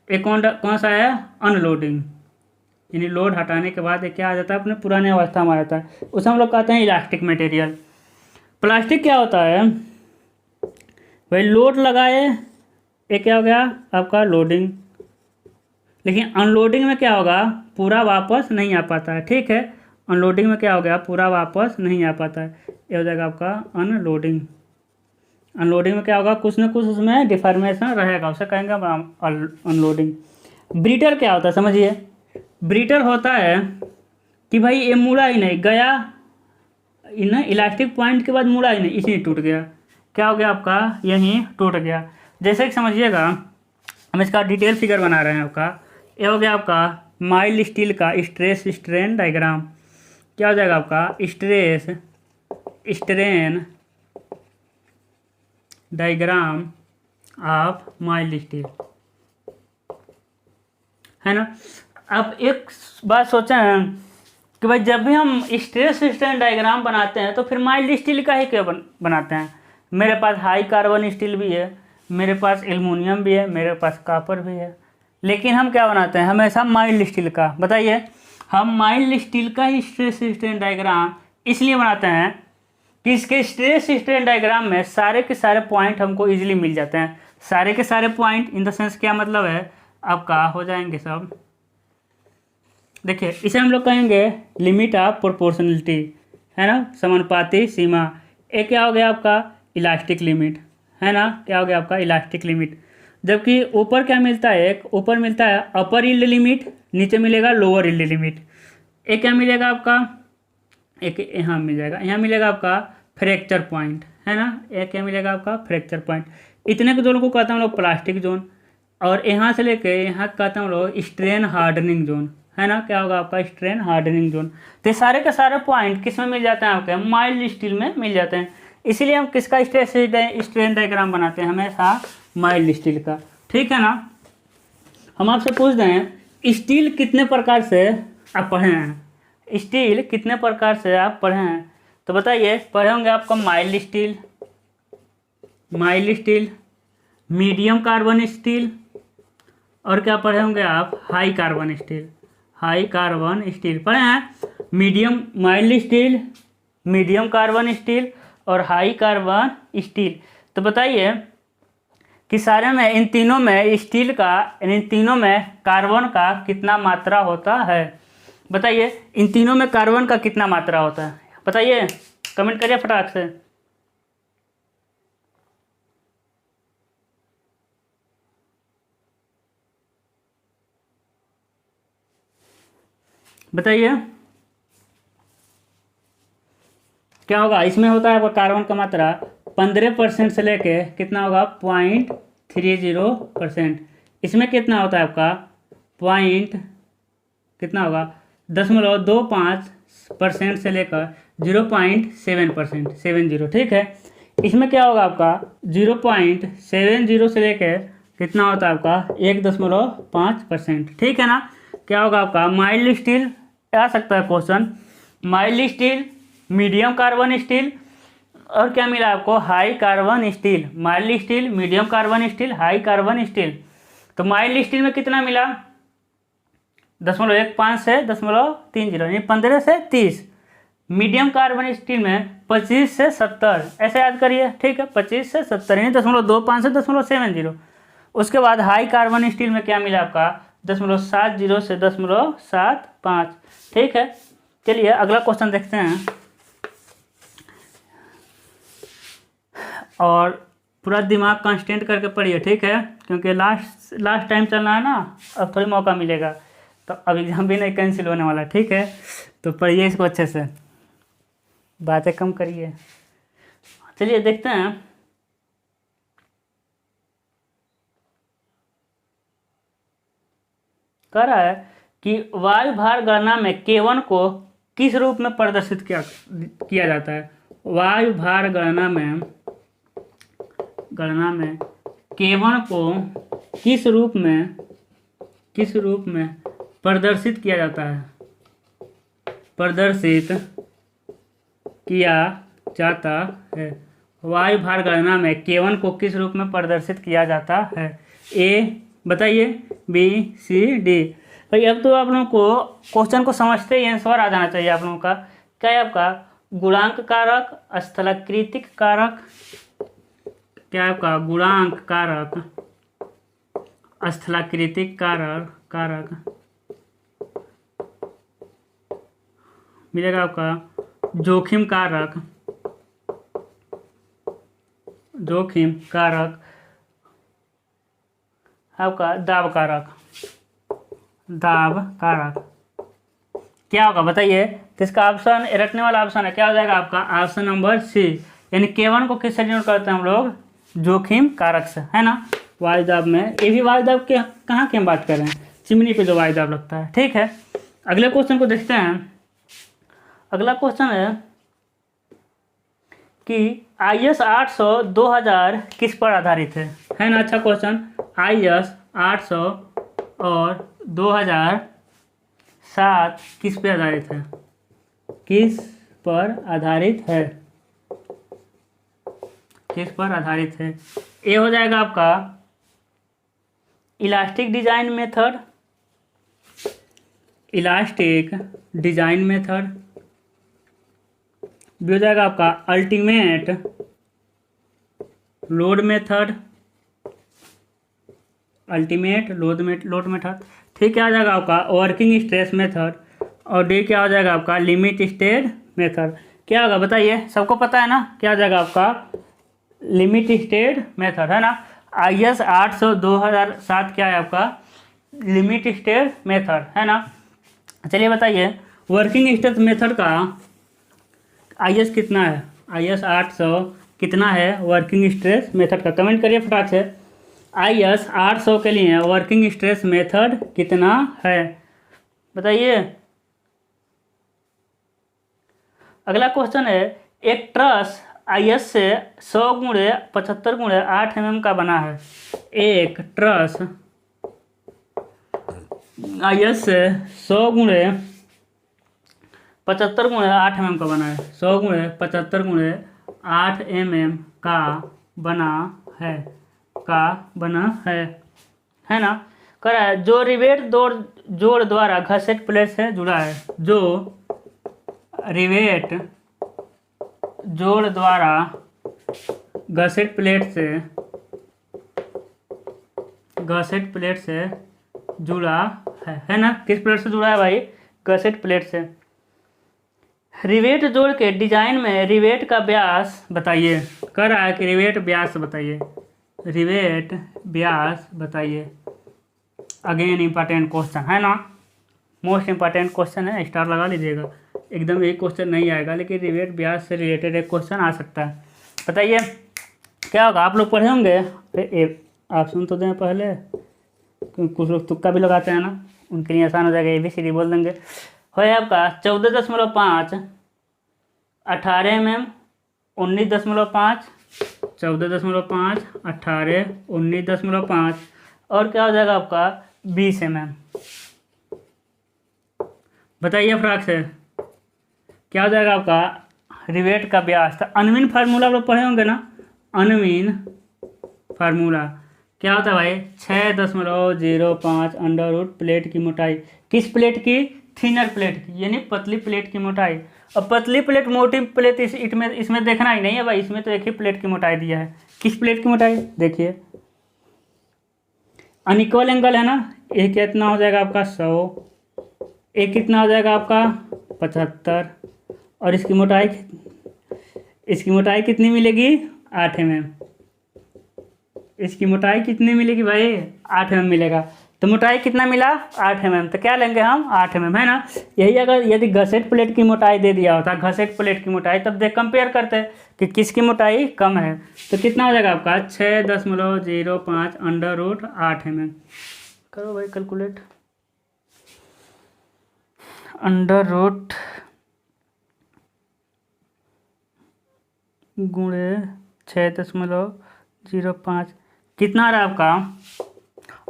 ये कौन सा है, अनलोडिंग। यानी लोड हटाने के बाद ये क्या आ जाता है, अपने पुराने अवस्था में आ जाता है, उसे हम लोग कहते हैं इलास्टिक मटेरियल। प्लास्टिक क्या होता है भाई, लोड लगाए, ये क्या हो गया आपका लोडिंग, लेकिन अनलोडिंग में क्या होगा, पूरा वापस नहीं आ पाता है। ठीक है, अनलोडिंग में क्या हो गया, पूरा वापस नहीं आ पाता है, ये हो जाएगा आपका अनलोडिंग। अनलोडिंग में क्या होगा, कुछ ना कुछ उसमें डिफॉर्मेशन रहेगा, उसे कहेंगे अनलोडिंग। ब्रिटल क्या होता है समझिए, ब्रिटल होता है कि भाई ये मुड़ा ही नहीं गया, इलास्टिक पॉइंट के बाद मुड़ा ही नहीं, इसी टूट गया, क्या हो गया आपका, यहीं टूट गया। जैसे कि समझिएगा, हम इसका डिटेल फिगर बना रहे हैं आपका, ये हो गया आपका माइल्ड स्टील का स्ट्रेस स्ट्रेन डायग्राम, क्या हो जाएगा आपका stress strain diagram of mild steel, है ना। अब एक बात सोचें कि भाई जब भी हम स्ट्रेस स्ट्रेन डायग्राम बनाते हैं तो फिर माइल्ड स्टील का ही क्यों बनाते हैं। मेरे पास हाई कार्बन स्टील भी है, मेरे पास एल्युमिनियम भी है, मेरे पास कॉपर भी है, लेकिन हम क्या बनाते हैं हमेशा माइल्ड स्टील का। बताइए, हम माइल्ड स्टील का ही स्ट्रेस स्ट्रेन डायग्राम इसलिए बनाते हैं कि इसके स्ट्रेस स्ट्रेन डायग्राम में सारे के सारे पॉइंट हमको इजीली मिल जाते हैं। सारे के सारे पॉइंट इन द सेंस क्या मतलब है, आपका हो जाएंगे सब। देखिए इसे हम लोग कहेंगे लिमिट ऑफ प्रोपोर्शनलिटी, है ना, समानुपाती सीमा। ये क्या हो गया आपका इलास्टिक लिमिट, है ना, क्या हो गया आपका इलास्टिक लिमिट। जबकि ऊपर क्या मिलता है, एक ऊपर मिलता है अपर यील्ड लिमिट, नीचे मिलेगा लोअर यील्ड लिमिट। एक क्या मिलेगा आपका, एक यहाँ मिल जाएगा, यहाँ मिलेगा आपका फ्रैक्चर पॉइंट, है ना, एक क्या मिलेगा आपका फ्रैक्चर पॉइंट। इतने के जोन को कहते हैं हम लोग प्लास्टिक जोन, और यहाँ से लेके यहाँ कहते हैं हम लोग स्ट्रेन हार्डनिंग जोन, है ना, क्या होगा आपका स्ट्रेन हार्डनिंग जोन। तो ये सारे के सारे पॉइंट किस में मिल जाते हैं आपके माइल्ड स्टील में मिल जाते हैं। इसीलिए हम किसका स्ट्रेन डायग्राम बनाते हैं हमेशा माइल्ड स्टील का, ठीक है ना। हम आपसे पूछ रहे हैं स्टील कितने प्रकार से आप पढ़े हैं, स्टील कितने प्रकार से आप पढ़े हैं, तो बताइए। पढ़े होंगे आपका mild steel, medium carbon steel, और क्या पढ़े होंगे आप हाई कार्बन स्टील, पढ़े हैं। Mild steel, medium carbon steel और हाई कार्बन स्टील। तो बताइए कि सारे में इन तीनों में स्टील का, इन तीनों में कार्बन का कितना मात्रा होता है, बताइए। इन तीनों में कार्बन का कितना मात्रा होता है, बताइए, कमेंट करिए फटाक से। बताइए क्या होगा। इसमें होता है आपका कार्बन का मात्रा 15% से लेके कितना होगा 0.30%। इसमें कितना होता है आपका पॉइंट कितना होगा 0.25% से लेकर 0.7%, 70, ठीक है। इसमें क्या होगा आपका 0.70 से लेकर कितना होता है आपका 1.5%, ठीक है ना। क्या होगा आपका माइल्ड स्टील, आ सकता है question, mild steel, medium carbon steel, और क्या मिला आपको high carbon steel. Mild steel, medium carbon steel, high carbon steel. तो माइल्ड स्टील में कितना मिला 0.15 से 0.30, यानी 15 से 30। मीडियम कार्बन स्टील में 25 से 70, ऐसे याद करिए, ठीक है, 25 से 70 यानी 0.25 से 0.70। उसके बाद हाई कार्बन स्टील में क्या मिला आपका 0.70 से 0.75, ठीक है। चलिए अगला क्वेश्चन देखते हैं, और पूरा दिमाग कांस्टेंट करके पढ़िए, ठीक है, क्योंकि लास्ट टाइम चलना है ना, अब थोड़ी मौका मिलेगा, तो अब एग्ज़ाम भी नहीं कैंसिल होने वाला, ठीक है। तो पढ़िए इसको अच्छे से, बातें कम करिए। चलिए देखते हैं, कह रहा है कि वायु भार गणना में K1 को किस रूप में प्रदर्शित किया जाता है। वायु भार गणना में K1 को किस रूप में प्रदर्शित किया जाता है, वायु भार गणना में K1 को किस रूप में प्रदर्शित किया जाता है। ए बताइए, बी, सी, डी। भाई अब तो आप लोगों को क्वेश्चन को समझते ही आंसर आ जाना चाहिए आप लोगों का। क्या है आपका गुणांक कारक, स्थलाकृतिक कारक, क्या है आपका गुणांक कारक, स्थलाकृतिक कारक मिलेगा आपका जोखिम कारक, आपका दाब कारक क्या होगा बताइए। तो इसका ऑप्शन रटने वाला ऑप्शन है, क्या हो जाएगा आपका ऑप्शन नंबर सी, यानी K1 को किससे डिनोट करते हैं हम लोग जोखिम कारक से, है ना। वायु दाब में, ये भी वायु दाब के कहाँ की हम बात कर रहे हैं, चिमनी पे जो वायु दाब लगता है, ठीक है। अगले क्वेश्चन को देखते हैं। अगला क्वेश्चन है कि IS 800 2000 किस पर आधारित है ना। अच्छा क्वेश्चन, IS 800 और 2007 किस पे आधारित है, किस पर आधारित है। ए हो जाएगा आपका इलास्टिक डिजाइन मेथड, बी हो जाएगा आपका ultimate load method, ultimate load method. ठीक क्या आ जाएगा आपका वर्किंग स्ट्रेस मेथड। और डी क्या हो जाएगा आपका लिमिट स्टेट मेथड। क्या होगा बताइए, सबको पता है ना क्या आ जाएगा आपका लिमिट स्टेट मेथड, है ना। IS 800 2007 क्या है आपका लिमिट स्टेट मेथड, है ना। चलिए बताइए वर्किंग स्ट्रेस मेथड का IS कितना है, IS 800 कितना है वर्किंग स्ट्रेस मेथड का, कमेंट करिए फटाक से। IS 800 के लिए वर्किंग स्ट्रेस मेथड कितना है बताइए। अगला क्वेश्चन है एक ट्रस IS से 100 गुणे 75 गुणे 8 mm का बना है। एक ट्रस IS से 100 गुणे 75 गुणे 8 mm का बना है। 100 गुणे 75 गुणे 8 mm का बना है ना। कह रहा है जो रिवेट जोड़ द्वारा घसेट प्लेट से जुड़ा है। जो रिवेट जोड़ द्वारा घसेट प्लेट से जुड़ा है ना। किस प्लेट से जुड़ा है भाई, घसेट प्लेट से। रिवेट जोड़ के डिजाइन में रिवेट का व्यास बताइए। कह रहा है कि रिवेट व्यास बताइए, रिवेट व्यास बताइए। अगेन इंपॉर्टेंट क्वेश्चन है ना, मोस्ट इंपॉर्टेंट क्वेश्चन है, स्टार लगा लीजिएगा। एकदम एक क्वेश्चन नहीं आएगा लेकिन रिवेट व्यास से रिलेटेड एक क्वेश्चन आ सकता है। बताइए क्या होगा, आप लोग पढ़े होंगे। आप सुन तो दें पहले, कुछ लोग तुक्का भी लगाते हैं ना, उनके लिए आसान हो जाएगा। ABCD बोल देंगे। हो आपका 14.5 18 mm 19.5 14.5 18 19.5 और क्या हो जाएगा आपका 20 mm। बताइए फटाक से क्या हो जाएगा आपका रिवेट का व्यास। तो अनविन फार्मूला आप लोग पढ़े होंगे ना, अनविन फार्मूला क्या होता है भाई 6.05 अंडर रूट प्लेट की मोटाई। किस प्लेट की, थिनर प्लेट की, यानी पतली प्लेट की मोटाई। और पतली प्लेट मोटी प्लेट इसमें देखना ही नहीं है भाई, इसमें तो एक ही प्लेट की मोटाई दिया है। किस प्लेट की मोटाई देखिए, अनइक्वल एंगल है ना। एक कितना हो जाएगा आपका 100, एक कितना हो जाएगा आपका 75 और इसकी मोटाई कितनी मिलेगी 8 mm। इसकी मोटाई कितनी मिलेगी भाई 8 mm मिलेगा। तो मोटाई कितना मिला 8 mm, तो क्या लेंगे हम 8 mm, है ना। यही अगर यदि घसेट प्लेट की मोटाई दे दिया होता, घसेट प्लेट की मोटाई, तब देख कंपेयर करते कि किसकी मोटाई कम है। तो कितना हो जाएगा आपका 6.05 अंडर रूट 8 mm। करो भाई कैलकुलेट, अंडर रूट गुणे 6.05 कितना आ रहा है आपका,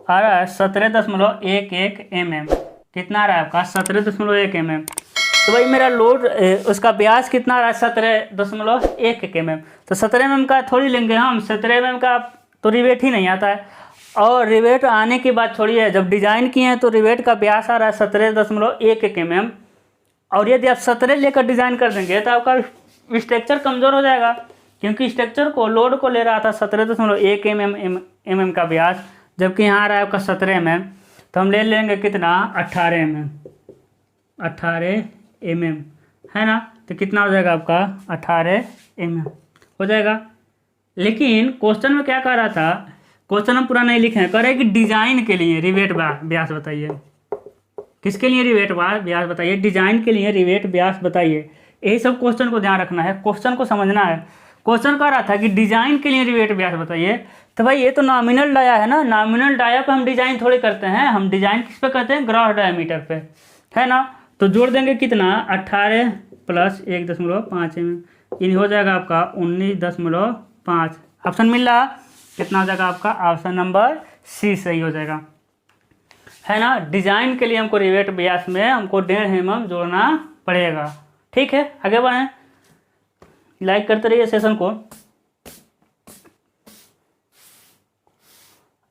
आ रहा है 17.11 mm। कितना आ रहा है आपका 17.1 mm। तो भाई मेरा लोड उसका व्यास कितना आ रहा है 17.1 mm। तो 17 mm का थोड़ी लेंगे हम, 17 mm का तो रिवेट ही नहीं आता है। और रिवेट आने की बात छोड़िए, जब डिजाइन किए हैं तो रिवेट का व्यास आ रहा है 17.1 mm। और यदि आप 17 लेकर डिजाइन कर देंगे तो आपका स्ट्रक्चर कमज़ोर हो जाएगा, क्योंकि स्ट्रक्चर को लोड को ले रहा था 17.1 mm का व्यास, जबकि यहाँ आ रहा है आपका 17 mm। तो हम ले लेंगे कितना 18 mm, है ना। तो कितना हो जाएगा आपका 18 mm हो जाएगा। लेकिन क्वेश्चन में क्या कह रहा था, क्वेश्चन हम पूरा नहीं लिखे हैं, कह रहे कि डिजाइन के लिए रिवेट व्यास बताइए। किसके लिए रिवेट व्यास बताइए, डिजाइन के लिए रिवेट व्यास बताइए। यही सब क्वेश्चन को ध्यान रखना है, क्वेश्चन को समझना है। क्वेश्चन कह रहा था कि डिजाइन के लिए रिवेट व्यास बताइए। तो भाई ये तो नॉमिनल डाया है ना, नॉमिनल डाया पे हम डिजाइन थोड़ी करते हैं, हम डिजाइन किस पे करते हैं ग्रॉस डायमीटर पे, है ना। तो जोड़ देंगे कितना 18 + 1.5 mm, इन हो जाएगा आपका 19.5। ऑप्शन मिल रहा कितना हो जाएगा आपका, ऑप्शन नंबर C सही हो जाएगा, है ना। डिजाइन के लिए हमको रिवेट व्यास में हमको 1.5 mm जोड़ना पड़ेगा। ठीक है, आगे बढ़ें, लाइक करते रहिए सेशन को।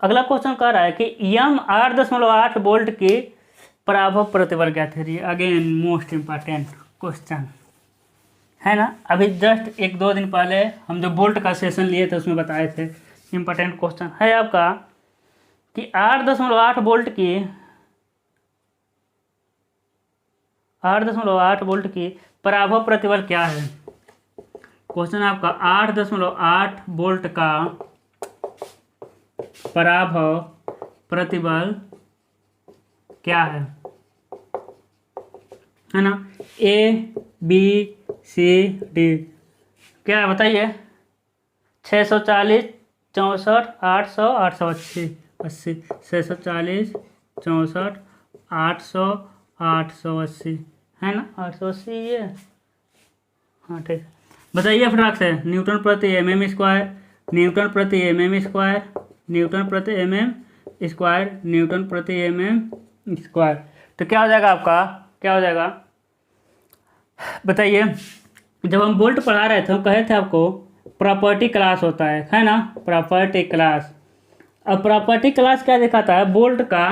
अगला क्वेश्चन कह रहा है कि यम 8.8 वोल्ट की पराभव प्रतिबल ज्ञात है। अगेन मोस्ट इम्पॉर्टेंट क्वेश्चन, है ना। अभी जस्ट 1-2 दिन पहले हम जो वोल्ट का सेशन लिए थे उसमें बताए थे, इम्पॉर्टेंट क्वेश्चन है आपका। कि 8.8 वोल्ट की पराभव प्रतिबल क्या है। क्वेश्चन आपका 8.8 वोल्ट का पराभव प्रतिबल क्या है ना। ए बी सी डी क्या है बताइए। 640, 64, 800, 880, 80, 640, 64, 800, 880 है ना, 880 ये। हाँ ठीक है, बताइए फटाक से। न्यूटन प्रति mm स्क्वायर, न्यूटन प्रति mm स्क्वायर, न्यूटन प्रति mm स्क्वायर, न्यूटन प्रति mm स्क्वायर। तो क्या हो जाएगा आपका, क्या हो जाएगा बताइए। जब हम वोल्ट पढ़ा रहे थे हम कहे थे आपको प्रॉपर्टी क्लास होता है ना, प्रॉपर्टी क्लास। अब प्रॉपर्टी क्लास क्या दिखाता है, वोल्ट का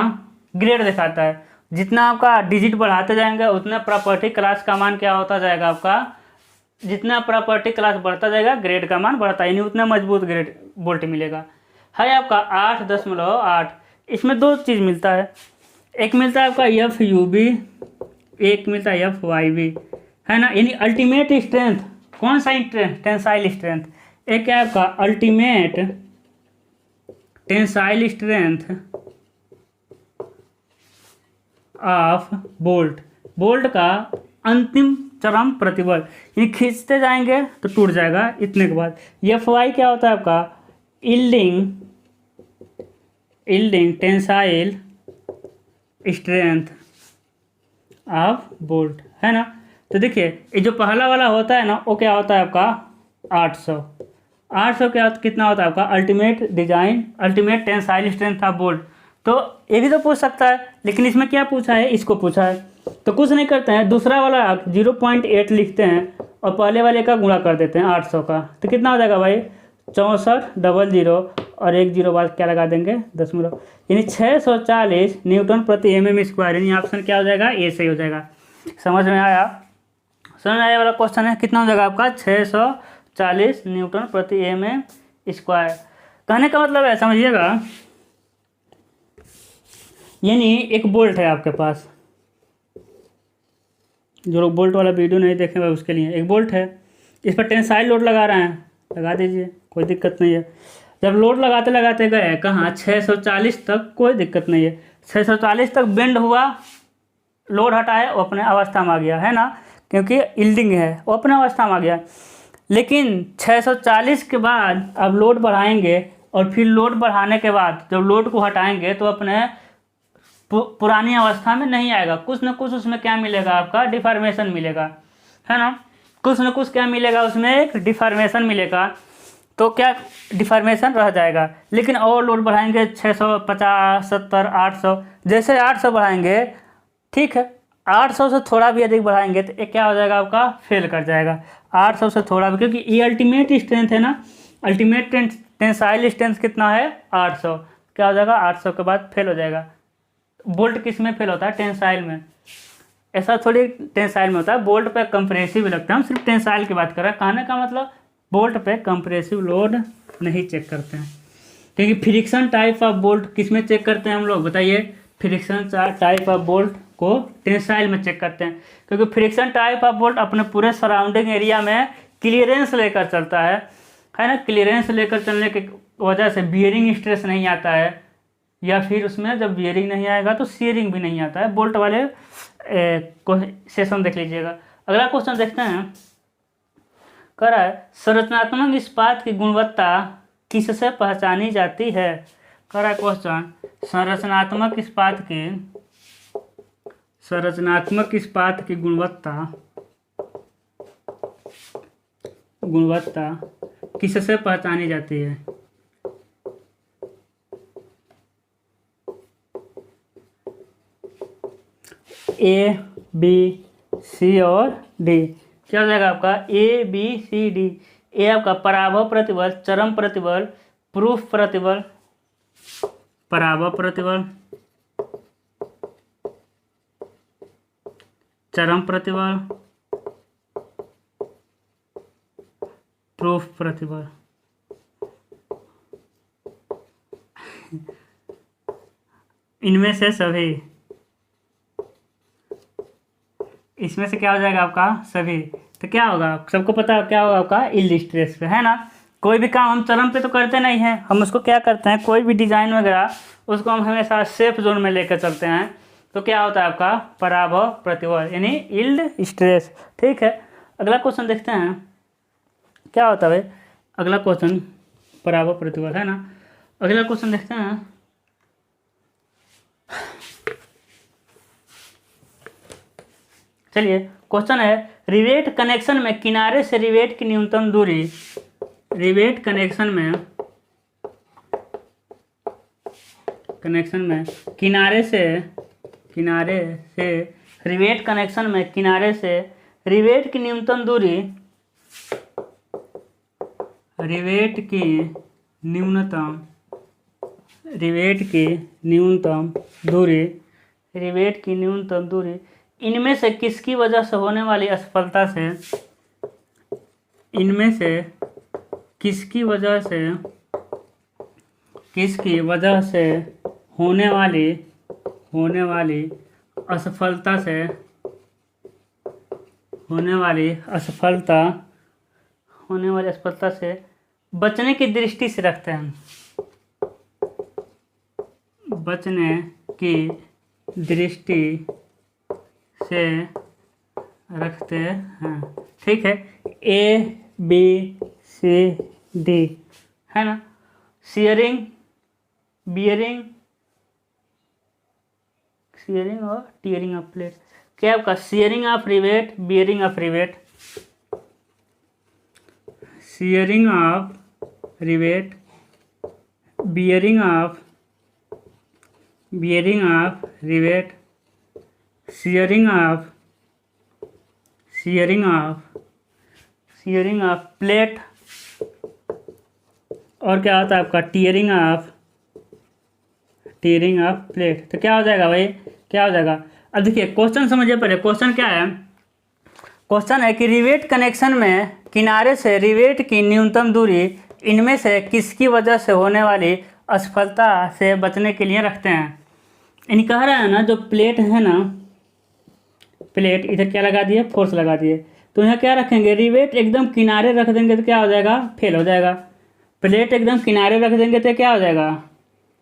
ग्रेड दिखाता है। जितना आपका डिजिट बढ़ाते जाएंगे उतना प्रॉपर्टी क्लास का मान क्या होता जाएगा आपका, जितना प्रॉपर्टी क्लास बढ़ता जाएगा ग्रेड का मान बढ़ता है, यानी उतना मजबूत ग्रेड वोल्ट मिलेगा। है आपका 8.8। इसमें दो चीज़ मिलता है, एक मिलता है आपका एफ यू बी, एक मिलता है एफ वाई बी, है ना। यानी अल्टीमेट स्ट्रेंथ, कौन सा स्ट्रेंथ, टेंसाइल स्ट्रेंथ। एक क्या है आपका ultimate tensile strength of bolt, bolt का अंतिम चरम प्रतिबल, ये खींचते जाएंगे तो टूट जाएगा इतने के बाद। एफ वाई क्या होता है आपका yielding tensile strength of bolt, है ना। तो देखिए ये जो पहला वाला होता है ना वो क्या होता है आपका 800 क्या कितना होता है आपका ultimate tensile strength of bolt. तो ये भी तो पूछ सकता है, लेकिन इसमें क्या पूछा है, इसको पूछा है। तो कुछ नहीं करते हैं, दूसरा वाला 0.8 लिखते हैं और पहले वाले का गुणा कर देते हैं 800 का। तो कितना हो जाएगा भाई 6400 और 1 0 बाद क्या लगा देंगे दशमलव, यानी 640 न्यूटन प्रति mm स्क्वायर। यानी ऑप्शन क्या हो जाएगा, ए सही हो जाएगा। समझ में आया, समझ में आया वाला क्वेश्चन है। कितना हो जाएगा आपका 640 न्यूटन प्रति mm स्क्वायर। कहने का मतलब है समझिएगा, यानी एक बोल्ट है आपके पास, जो लोग बोल्ट वाला वीडियो नहीं देखे भाई उसके लिए, एक बोल्ट है, इस पर टेंसाइल लोड लगा रहे हैं, लगा दीजिए कोई दिक्कत नहीं है। जब लोड लगाते लगाते गए कहाँ 640 तक, कोई दिक्कत नहीं है, 640 तक बेंड हुआ, लोड हटाए वो अपने अवस्था में आ गया, है ना, क्योंकि यील्डिंग है वो अपने अवस्था में आ गया। लेकिन 640 के बाद अब लोड बढ़ाएंगे और फिर लोड बढ़ाने के बाद जब लोड को हटाएंगे तो अपने पुरानी अवस्था में नहीं आएगा, कुछ न कुछ उसमें क्या मिलेगा आपका डिफॉर्मेशन मिलेगा, है ना। कुछ न कुछ क्या मिलेगा उसमें, एक डिफॉर्मेशन मिलेगा। तो क्या डिफॉर्मेशन रह जाएगा। लेकिन और लोड बढ़ाएंगे 650, 70, 800, जैसे 800 बढ़ाएंगे ठीक है, 800 से थोड़ा भी अधिक बढ़ाएंगे तो एक क्या हो जाएगा आपका फेल कर जाएगा 800 से थोड़ा भी, क्योंकि ये अल्टीमेट स्ट्रेंथ है ना, अल्टीमेट टेंसाइल स्ट्रेंथ कितना है 800, क्या हो जाएगा 800 के बाद फेल हो जाएगा। बोल्ट किस में फेल होता है, टेंसाइल में। ऐसा थोड़ी टेंसाइल में होता है, बोल्ट पे कंप्रेसिव लगता है, हम सिर्फ टेंसाइल की बात कर रहे हैं। कहने का मतलब बोल्ट पे कंप्रेसिव लोड नहीं चेक करते हैं, क्योंकि फ्रिक्शन टाइप ऑफ बोल्ट किस में चेक करते हैं हम लोग बताइए, फ्रिक्शन टाइप ऑफ बोल्ट को टेंसाइल में चेक करते हैं, क्योंकि फ्रिक्शन टाइप ऑफ बोल्ट अपने पूरे सराउंडिंग एरिया में क्लियरेंस लेकर चलता है ना। क्लियरेंस लेकर चलने की वजह से बियरिंग स्ट्रेस नहीं आता है, या फिर उसमें जब बियरिंग नहीं आएगा तो सीयरिंग भी नहीं आता है। बोल्ट वाले सेशन देख लीजिएगा। अगला क्वेश्चन देखते हैं, कह रहा है संरचनात्मक इस्पात की गुणवत्ता किससे पहचानी जाती है। कह रहा है क्वेश्चन संरचनात्मक इस्पात की गुणवत्ता किससे पहचानी जाती है। ए बी सी और डी, क्या हो जाएगा आपका ए बी सी डी। ए आपका पराभव प्रतिबल, चरम प्रतिबल, प्रूफ प्रतिबल, पराभव प्रतिबल, चरम प्रतिबल, प्रूफ प्रतिबल। इनमें से सभी, इसमें से क्या हो जाएगा आपका सभी। तो क्या होगा, सबको पता है क्या होगा आपका यील्ड स्ट्रेस पे, है ना। कोई भी काम हम चरम पे तो करते नहीं हैं, हम उसको क्या करते हैं, कोई भी डिजाइन वगैरह उसको हम हमेशा सेफ जोन में लेकर चलते हैं। तो क्या होता है आपका पराभव प्रतिबल यानी यील्ड स्ट्रेस। ठीक है, अगला क्वेश्चन देखते हैं क्या होता है भाई। अगला क्वेश्चन पराभव प्रतिबल है ना। अगला क्वेश्चन देखते हैं। चलिए क्वेश्चन है, रिवेट कनेक्शन में किनारे से रिवेट की न्यूनतम दूरी, रिवेट कनेक्शन में किनारे से रिवेट कनेक्शन में किनारे से रिवेट की न्यूनतम दूरी, रिवेट की न्यूनतम दूरी इनमें से किसकी वजह से होने वाली असफलता से, इनमें से किसकी वजह से होने वाली असफलता से बचने की दृष्टि से रखते हैं, बचने की दृष्टि से रखते हैं। ठीक है, ABCD है ना। शियरिंग, बियरिंग और टियरिंग ऑफ प्लेट। क्या आपका shearing of rivet, bearing of rivet, shearing of rivet, bearing of rivet, shearing of plate, और क्या होता है आपका टियरिंग ऑफ प्लेट। तो क्या हो जाएगा भाई, क्या हो जाएगा। अब देखिए क्वेश्चन समझिए पहले। क्वेश्चन क्या है, क्वेश्चन है कि रिवेट कनेक्शन में किनारे से रिवेट की न्यूनतम दूरी इनमें से किसकी वजह से होने वाली असफलता से बचने के लिए रखते हैं। यानी कह रहा है ना, जो प्लेट है ना, प्लेट इधर क्या लगा दिए, फोर्स लगा दिए, तो यहाँ क्या रखेंगे, रिवेट एकदम किनारे रख देंगे तो क्या हो जाएगा, फेल हो जाएगा। प्लेट एकदम किनारे रख देंगे तो क्या हो जाएगा,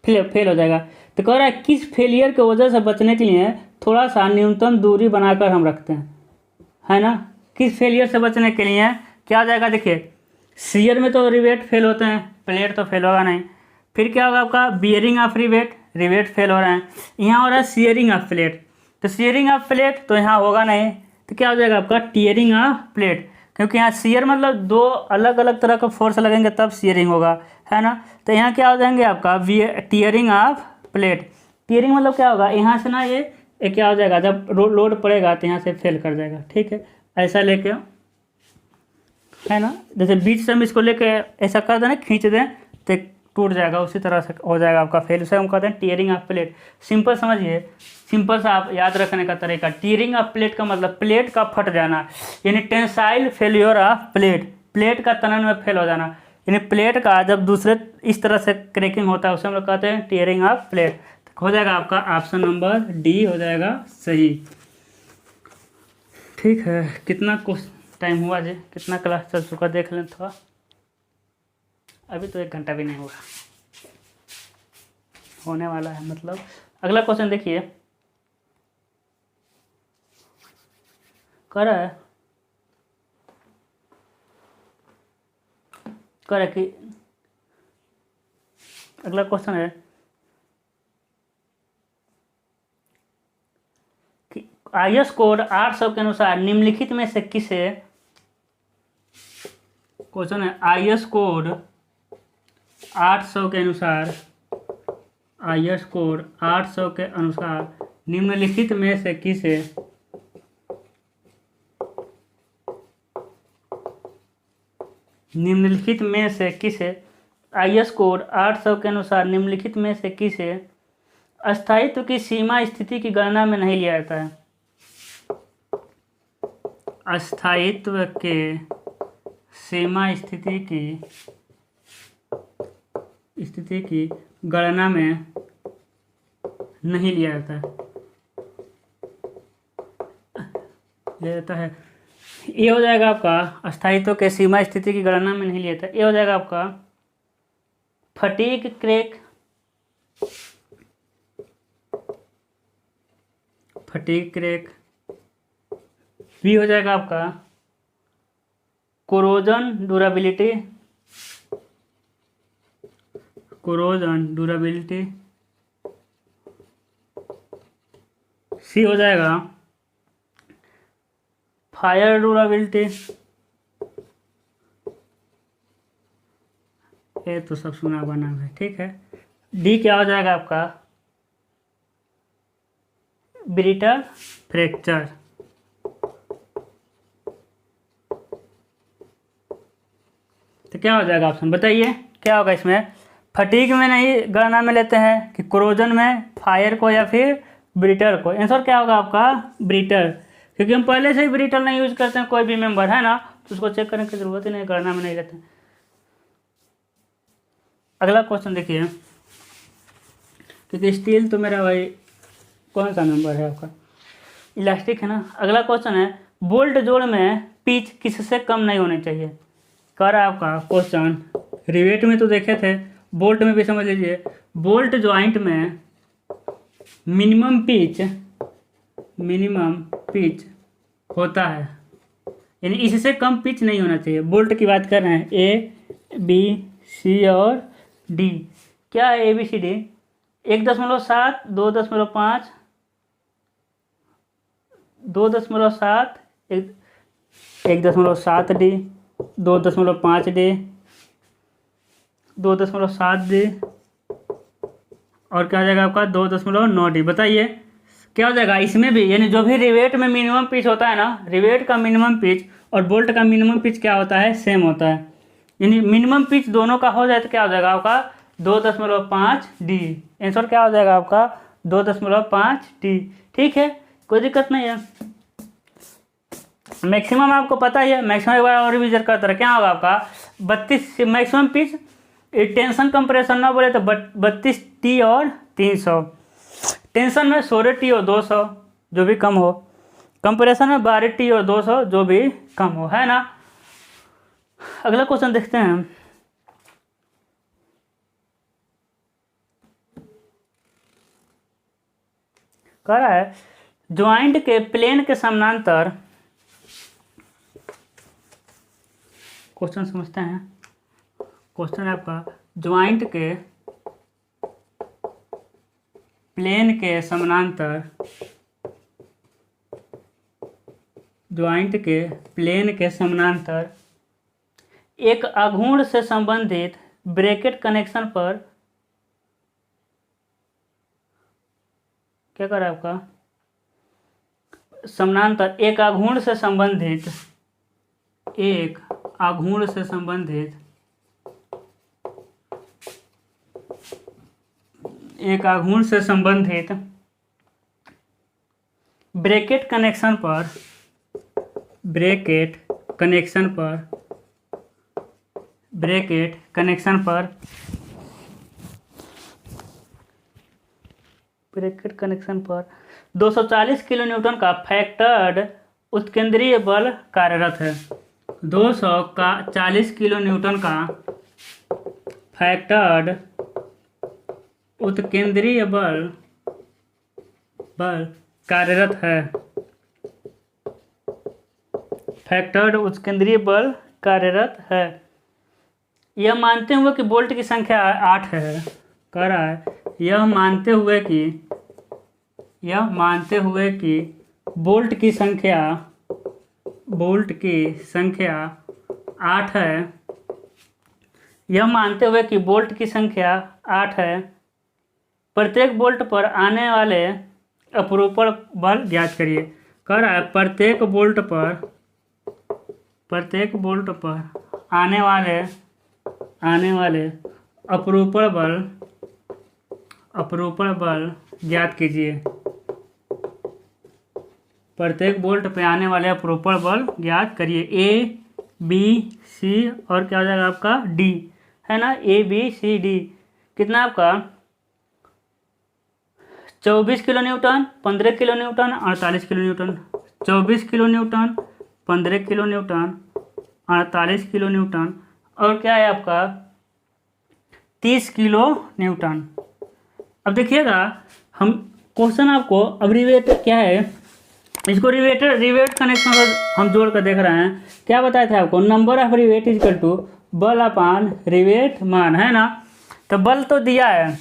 फेल हो जाएगा। तो कह रहा है किस फेलियर की वजह से बचने के लिए थोड़ा सा न्यूनतम दूरी बनाकर हम रखते हैं, है ना। किस फेलियर से बचने के लिए क्या हो जाएगा, देखिए शियर में तो रिवेट फेल होते हैं, प्लेट तो फेल होगा नहीं। फिर क्या होगा आपका बियरिंग ऑफ रिवेट फेल हो रहा है। यहाँ हो रहा है शियरिंग ऑफ प्लेट, तो शियरिंग ऑफ प्लेट तो यहाँ होगा नहीं, तो क्या हो जाएगा आपका टियरिंग ऑफ प्लेट, क्योंकि यहाँ शियर मतलब दो अलग अलग तरह का फोर्स लगेंगे तब शियरिंग होगा, है ना। तो यहाँ क्या हो जाएंगे आपका टियरिंग ऑफ प्लेट। टियरिंग मतलब क्या होगा, यहाँ से ना ये क्या हो जाएगा, जब लोड पड़ेगा तो यहाँ से फेल कर जाएगा। ठीक है, ऐसा लेके, है ना, जैसे बीच से हम इसको लेके ऐसा कर दें, खींच दें तो टूट जाएगा, उसी तरह से हो जाएगा आपका फेल। उसे हम कहते हैं टियरिंग ऑफ प्लेट। सिंपल समझिए, सिंपल सा आप याद रखने का तरीका, टियरिंग ऑफ प्लेट का मतलब प्लेट का फट जाना, यानी टेंसाइल फेल्योर ऑफ प्लेट का तनन में फेल हो जाना, यानी प्लेट का जब दूसरे इस तरह से क्रैकिंग होता है उसे हम लोग कहते हैं टियरिंग ऑफ प्लेट। तो हो जाएगा आपका ऑप्शन नंबर डी हो जाएगा सही। ठीक है, कितना कुछ टाइम हुआ जी, कितना क्लास चल चुका देख लें थोड़ा। अभी तो 1 घंटा भी नहीं हुआ, होने वाला है मतलब। अगला क्वेश्चन देखिए, कह रहा है कि अगला क्वेश्चन है कि IS कोड 800 के अनुसार निम्नलिखित में से किसे, क्वेश्चन है IS कोड 800 के अनुसार, IS कोड 800 के अनुसार निम्नलिखित में से किसे IS कोड 800 के अनुसार निम्नलिखित में से किसे अस्थायित्व की सीमा स्थिति की गणना में नहीं लिया जाता है। अस्थायित्व के सीमा स्थिति की गणना में नहीं लिया जाता है, लिया जाता है। ये हो जाएगा आपका अस्थायित्व के सीमा स्थिति की गणना में नहीं लिया जाता। ये हो जाएगा आपका fatigue crack, fatigue crack. B हो जाएगा आपका corrosion durability, corrosion durability. C हो जाएगा फायर ड्यूरेबिलिटी। ये तो सब सुना हुआ नाम है, ठीक है। डी क्या हो जाएगा आपका ब्रिटल फ्रैक्चर। तो क्या हो जाएगा ऑप्शन बताइए, क्या होगा इसमें? फटीग में नहीं गणना में लेते हैं कि क्रोजन में, फायर को या फिर ब्रिटल को। आंसर क्या होगा आपका ब्रिटल, क्योंकि हम पहले से ही ब्रिटल नहीं यूज करते हैं कोई भी मेंबर, है ना, तो उसको चेक करने की जरूरत ही नहीं, गणना में नहीं लेते हैं। अगला क्वेश्चन देखिए, क्योंकि स्टील तो मेरा भाई कौन सा मेंबर है आपका, इलास्टिक है ना। अगला क्वेश्चन है बोल्ट जोड़ में पिच किससे कम नहीं होनी चाहिए। कह रहा है आपका क्वेश्चन, रिवेट में तो देखे थे, बोल्ट में भी समझ लीजिए। बोल्ट ज्वाइंट में मिनिमम पिच होता है, यानी इससे कम पिच नहीं होना चाहिए। बोल्ट की बात कर रहे हैं, ए बी सी और डी। क्या है a b c d? 1.7, 2.5, 2.7, 1.7 d, 2.5 d, 2.7 d, और क्या हो जाएगा आपका 2.9 डी। बताइए क्या हो जाएगा इसमें भी, यानी जो भी रिवेट में मिनिमम पिच होता है ना, रिवेट का मिनिमम पिच और बोल्ट का मिनिमम पिच क्या होता है, सेम होता है। यानी मिनिमम पिच दोनों का हो जाए तो क्या हो जाएगा आपका 2.5 डी। आंसर क्या हो जाएगा आपका 2.5 डी, ठीक है, कोई दिक्कत नहीं है। मैक्सिमम आपको पता ही है, मैक्सिमम एक बार और रिवीजन करते रहे, क्या होगा आपका 32 मैक्सिमम पिच। टेंशन कंप्रेशन ना बोले तो 32 टी और 300, टेंशन में 16 टी और 200 जो भी कम हो, कंप्रेशन में 12 टी और 200 जो भी कम हो, है ना। अगला क्वेश्चन देखते हैं, कह रहा है ज्वाइंट के प्लेन के समानांतर, क्वेश्चन समझते हैं। क्वेश्चन है आपका ज्वाइंट के प्लेन के समानांतर, ज्वाइंट के प्लेन के समानांतर एक आघूर्ण से संबंधित ब्रैकेट कनेक्शन पर, क्या कर रहा है आपका समानांतर एक आघूर्ण से संबंधित, एक आघूर्ण से संबंधित, एक आघूर्ण से संबंधित ब्रैकेट कनेक्शन पर, ब्रैकेट कनेक्शन पर, ब्रैकेट कनेक्शन पर, ब्रैकेट कनेक्शन पर 240 किलो न्यूटन का फैक्टर्ड उत्केंद्रीय बल कार्यरत है। 240 किलो न्यूटन का फैक्टर्ड उत्केंद्रीय बल कार्यरत है, फैक्टर्ड उत्केंद्रीय बल कार्यरत है। यह मानते हुए कि बोल्ट की संख्या 8 है, कह रहा है यह मानते हुए कि बोल्ट की संख्या 8 है, यह मानते हुए कि बोल्ट की संख्या 8 है, प्रत्येक बोल्ट पर आने वाले अपरूपण बल ज्ञात करिए। कह रहा है प्रत्येक बोल्ट पर आने वाले अपरूपण बल ज्ञात कीजिए। प्रत्येक बोल्ट पे आने वाले अपरूपण बल ज्ञात करिए। ए बी सी और क्या हो जाएगा आपका डी, है ना, ए बी सी डी। कितना आपका 24 kilo Newton, 15 kilo Newton, 48 kilo Newton. 24 kilo Newton, 15 kilo Newton, 48 kilo Newton, और क्या है आपका 30 किलो न्यूटन। अब देखिएगा, हम क्वेश्चन आपको अब रिवेट क्या है, इसको रिवेट कनेक्शन हम जोड़ कर देख रहे हैं। क्या बताया था आपको, number of rivet is equal to बल अपान रिवेट मान, है ना। तो बल तो दिया है,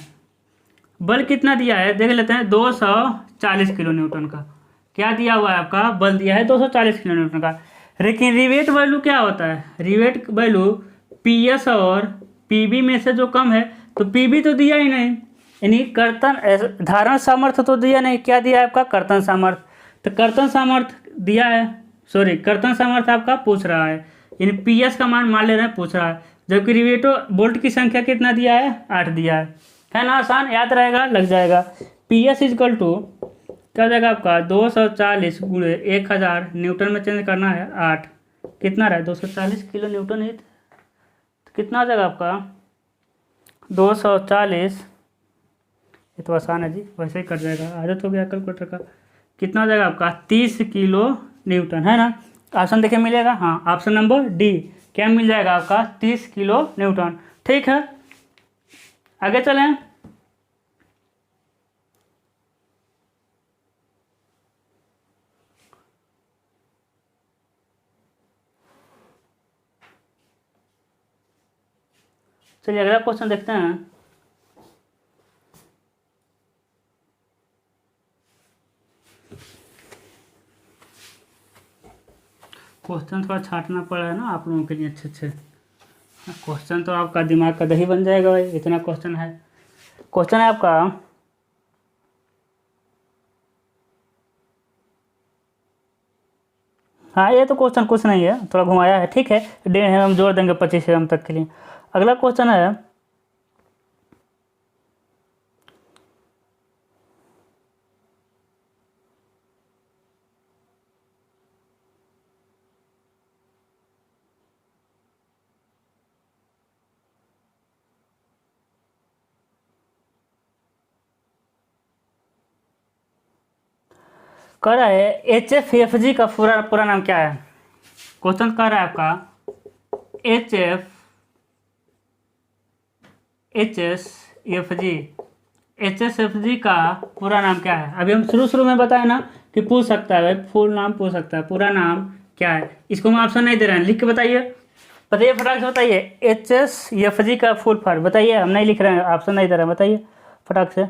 बल कितना दिया है देख लेते हैं, 240 किलो न्यूटन का क्या दिया हुआ है आपका, बल दिया है 240 किलो न्यूटन का। लेकिन रिवेट वैल्यू क्या होता है, रिवेट वैल्यू पीएस और पीबी में से जो कम है, तो पीबी तो दिया ही नहीं, यानी कर्तन धारण सामर्थ्य तो दिया नहीं, क्या दिया है आपका कर्तन सामर्थ्य। तो कर्तन सामर्थ्य दिया है, सॉरी कर्तन सामर्थ्य आपका पूछ रहा है, यानी पीएस का मान ले रहे हैं, पूछ रहा है। जबकि रिवेटो बोल्ट की संख्या कितना दिया है, 8 दिया है ना। आसान याद रहेगा, लग जाएगा। पीएस इजकल टू क्या हो जाएगा आपका 240 गुणे 1000 न्यूटन में चेंज करना है 8, कितना रहा है 240 किलो न्यूटन ही, तो कितना हो जाएगा आपका 240, ये तो आसान है जी, वैसे ही कर जाएगा, आदत हो गया कैलकुलेटर का। कितना हो जाएगा आपका 30 किलो न्यूटन, है ना। ऑप्शन देखिए मिलेगा, हाँ ऑप्शन नंबर डी, क्या मिल जाएगा आपका 30 किलो न्यूटन। ठीक है, आगे चलें। चलिए अगला क्वेश्चन देखते हैं। क्वेश्चन थोड़ा छांटना पड़ा है ना आप लोगों के लिए अच्छे अच्छे। क्वेश्चन तो आपका दिमाग का दही बन जाएगा भाई, इतना क्वेश्चन है। क्वेश्चन है आपका, हाँ ये तो क्वेश्चन कुछ नहीं है, थोड़ा घुमाया है, ठीक है। हम जोड़ देंगे 25 एम तक के लिए। अगला क्वेश्चन है, कह रहा है HFFG का पूरा नाम क्या है। क्वेश्चन कह रहा है आपका HFG का पूरा नाम क्या है। अभी हम शुरू में बताए ना कि पूछ सकता है भाई, फुल नाम पूछ सकता है, पूरा नाम क्या है। इसको हम ऑप्शन नहीं दे रहे हैं, लिख के बताइए फटाक से बताइए। HFG का फुल फॉर्म बताइए, हम नहीं लिख रहे हैं, ऑप्शन नहीं दे रहे हैं, बताइए फटाक से।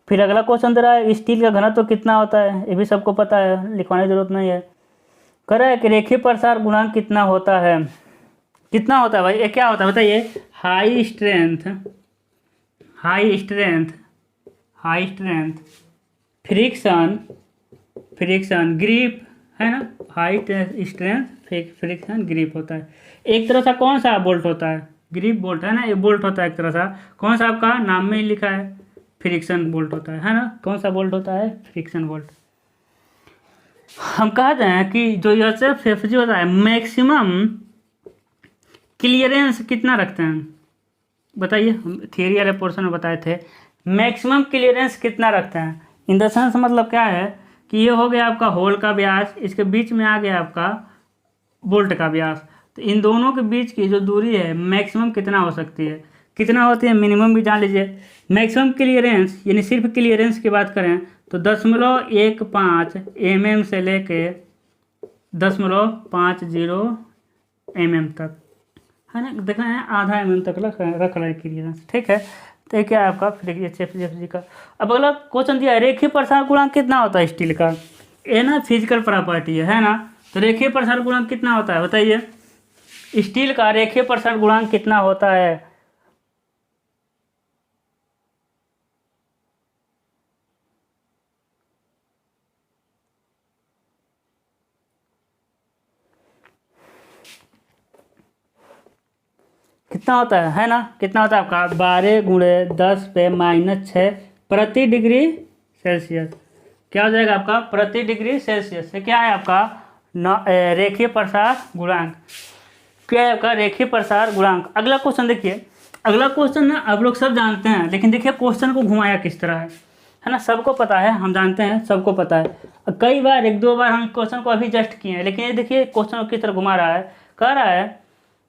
फिर अगला क्वेश्चन दे रहा है स्टील का घनत्व कितना होता है, ये भी सबको पता है, लिखवाने की जरूरत नहीं है। कह रहा है कि रेखीय प्रसार गुणांक कितना होता है, कितना होता है भाई, ये क्या होता है बताइए। हाई स्ट्रेंथ फ्रिक्शन ग्रिप, है ना। हाई स्ट्रेंथ फ्रिक्शन ग्रिप होता है। एक तरह सा कौन सा बोल्ट होता है, ग्रिप बोल्ट, है ना, ये बोल्ट होता है एक तरह सा। कौन सा आपका नाम में ही लिखा है, फ्रिक्शन बोल्ट होता है ना। कौन सा बोल्ट होता है, फ्रिक्शन बोल्ट। हम कहते हैं कि जो HFFG होता है मैक्सिमम क्लियरेंस कितना रखते हैं बताइए। हम थियरी वाले पोर्शन में बताए थे मैक्सिमम क्लियरेंस कितना रखते हैं। इन द सेंस मतलब क्या है कि ये हो गया आपका होल का व्यास, इसके बीच में आ गया आपका बोल्ट का व्यास, तो इन दोनों के बीच की जो दूरी है मैक्सिमम कितना हो सकती है, कितना होती है, मिनिमम भी जान लीजिए। मैक्सिमम क्लियरेंस यानी सिर्फ क्लियरेंस की बात करें तो 0.15 mm से लेके 0.50 mm तक, है ना, देखना है आधा mm तक रख रहा है क्लियरेंस, ठीक है। तो क्या है आपका HFFG का। अब अगला क्वेश्चन दिया है रेखीय प्रसार गुणांक कितना होता है स्टील का, ये ना फिजिकल प्रॉपर्टी है ना। तो रेखीय प्रसार गुणांक कितना होता है बताइए, स्टील का रेखीय प्रसार गुणांक कितना होता है। कितना होता है ना, कितना होता है आपका 12 गुणे 10 पे -6 प्रति डिग्री सेल्सियस। क्या हो जाएगा आपका प्रति डिग्री सेल्सियस से क्या है आपका रेखीय प्रसार गुणांक, क्या है आपका रेखीय प्रसार गुणांक। अगला क्वेश्चन देखिए, अगला क्वेश्चन ना आप लोग सब जानते हैं, लेकिन देखिए क्वेश्चन को घुमाया किस तरह है ना। सबको पता है, हम जानते हैं, सबको पता है। कई बार, एक दो बार हम क्वेश्चन को अभी जस्ट किए हैं, लेकिन ये देखिए क्वेश्चन को किस तरह घुमा रहा है। कह रहा है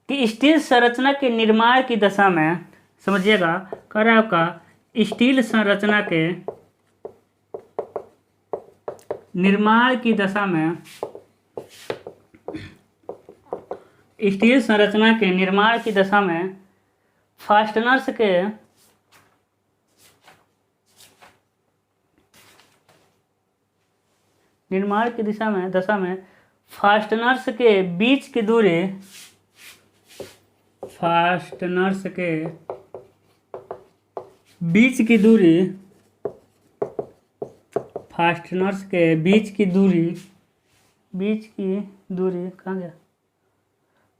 कि स्टील संरचना के निर्माण की दशा में, समझिएगा, कह रहा है आपका स्टील संरचना के निर्माण की दशा में, स्टील संरचना के निर्माण की दशा में फास्टनर्स के निर्माण की दशा में फास्टनर्स के बीच की दूरी, फास्टनर्स के बीच की दूरी, फास्टनर्स के बीच की दूरी, बीच की दूरी कहाँ गया,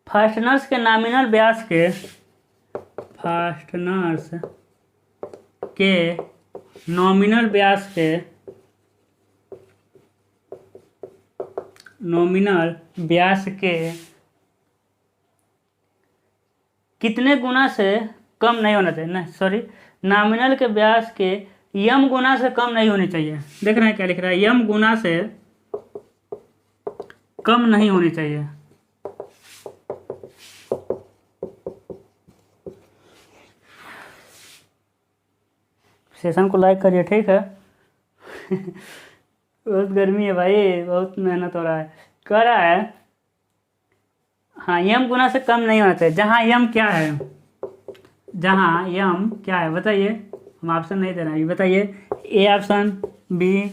फास्टनर्स के नॉमिनल व्यास के, फास्टनर्स के नॉमिनल व्यास के, नॉमिनल व्यास के कितने गुना से कम नहीं होना चाहिए, नहीं सॉरी, नॉमिनल के व्यास के यम गुना से कम नहीं होनी चाहिए। देख रहे हैं क्या लिख रहा है, यम गुना से कम नहीं होनी चाहिए। सेशन को लाइक करिए, ठीक है। बहुत गर्मी है भाई, बहुत मेहनत हो रहा है। कह रहा है हाँ, यम गुना से कम नहीं होना चाहिए। जहाँ यम क्या है, जहाँ यम क्या है बताइए, हम ऑप्शन नहीं दे रहे हैं, बताइए। ए ऑप्शन, बी,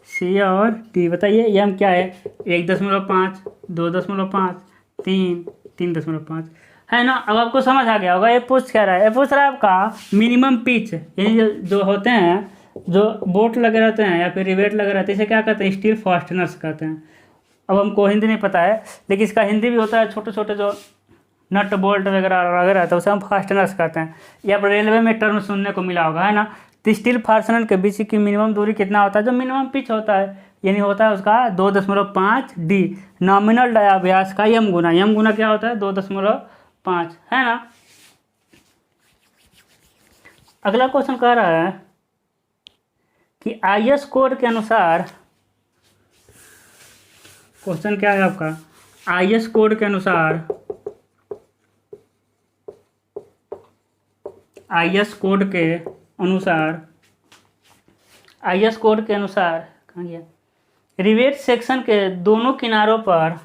सी और डी, बताइए यम क्या है। 1.5, 2.5, 3, 3.5 है ना। अब आपको समझ आ गया होगा ये पूछ क्या रहा है। ये पूछ रहा है आपका मिनिमम पिच, यानी जो होते हैं, जो बोट लगे रहते हैं या फिर रिवेट लगे रहते हैं, इसे क्या कहते हैं, स्टील फास्टनर्स कहते हैं। अब हमको हिंदी नहीं पता है, लेकिन इसका हिंदी भी होता है, छोटे छोटे जो नट बोल्ट वगैरह वगैरह रहता है उसे हम फास्टनर्स कहते हैं। या पर रेलवे में टर्म सुनने को मिला होगा, है ना। तो स्टील फास्टनर के बीच की मिनिमम दूरी कितना होता है, जो मिनिमम पिच होता है, यानी होता है उसका 2.5 डी, नॉमिनल व्यास का यम गुना। यम गुना क्या होता है, 2.5, है ना। अगला क्वेश्चन कह रहा है कि आईएस कोड के अनुसार, क्वेश्चन क्या है आपका, आईएस कोड के अनुसार, आईएस कोड के अनुसार, आईएस कोड के अनुसार कहाँ गया, रिवेट सेक्शन के दोनों किनारों पर,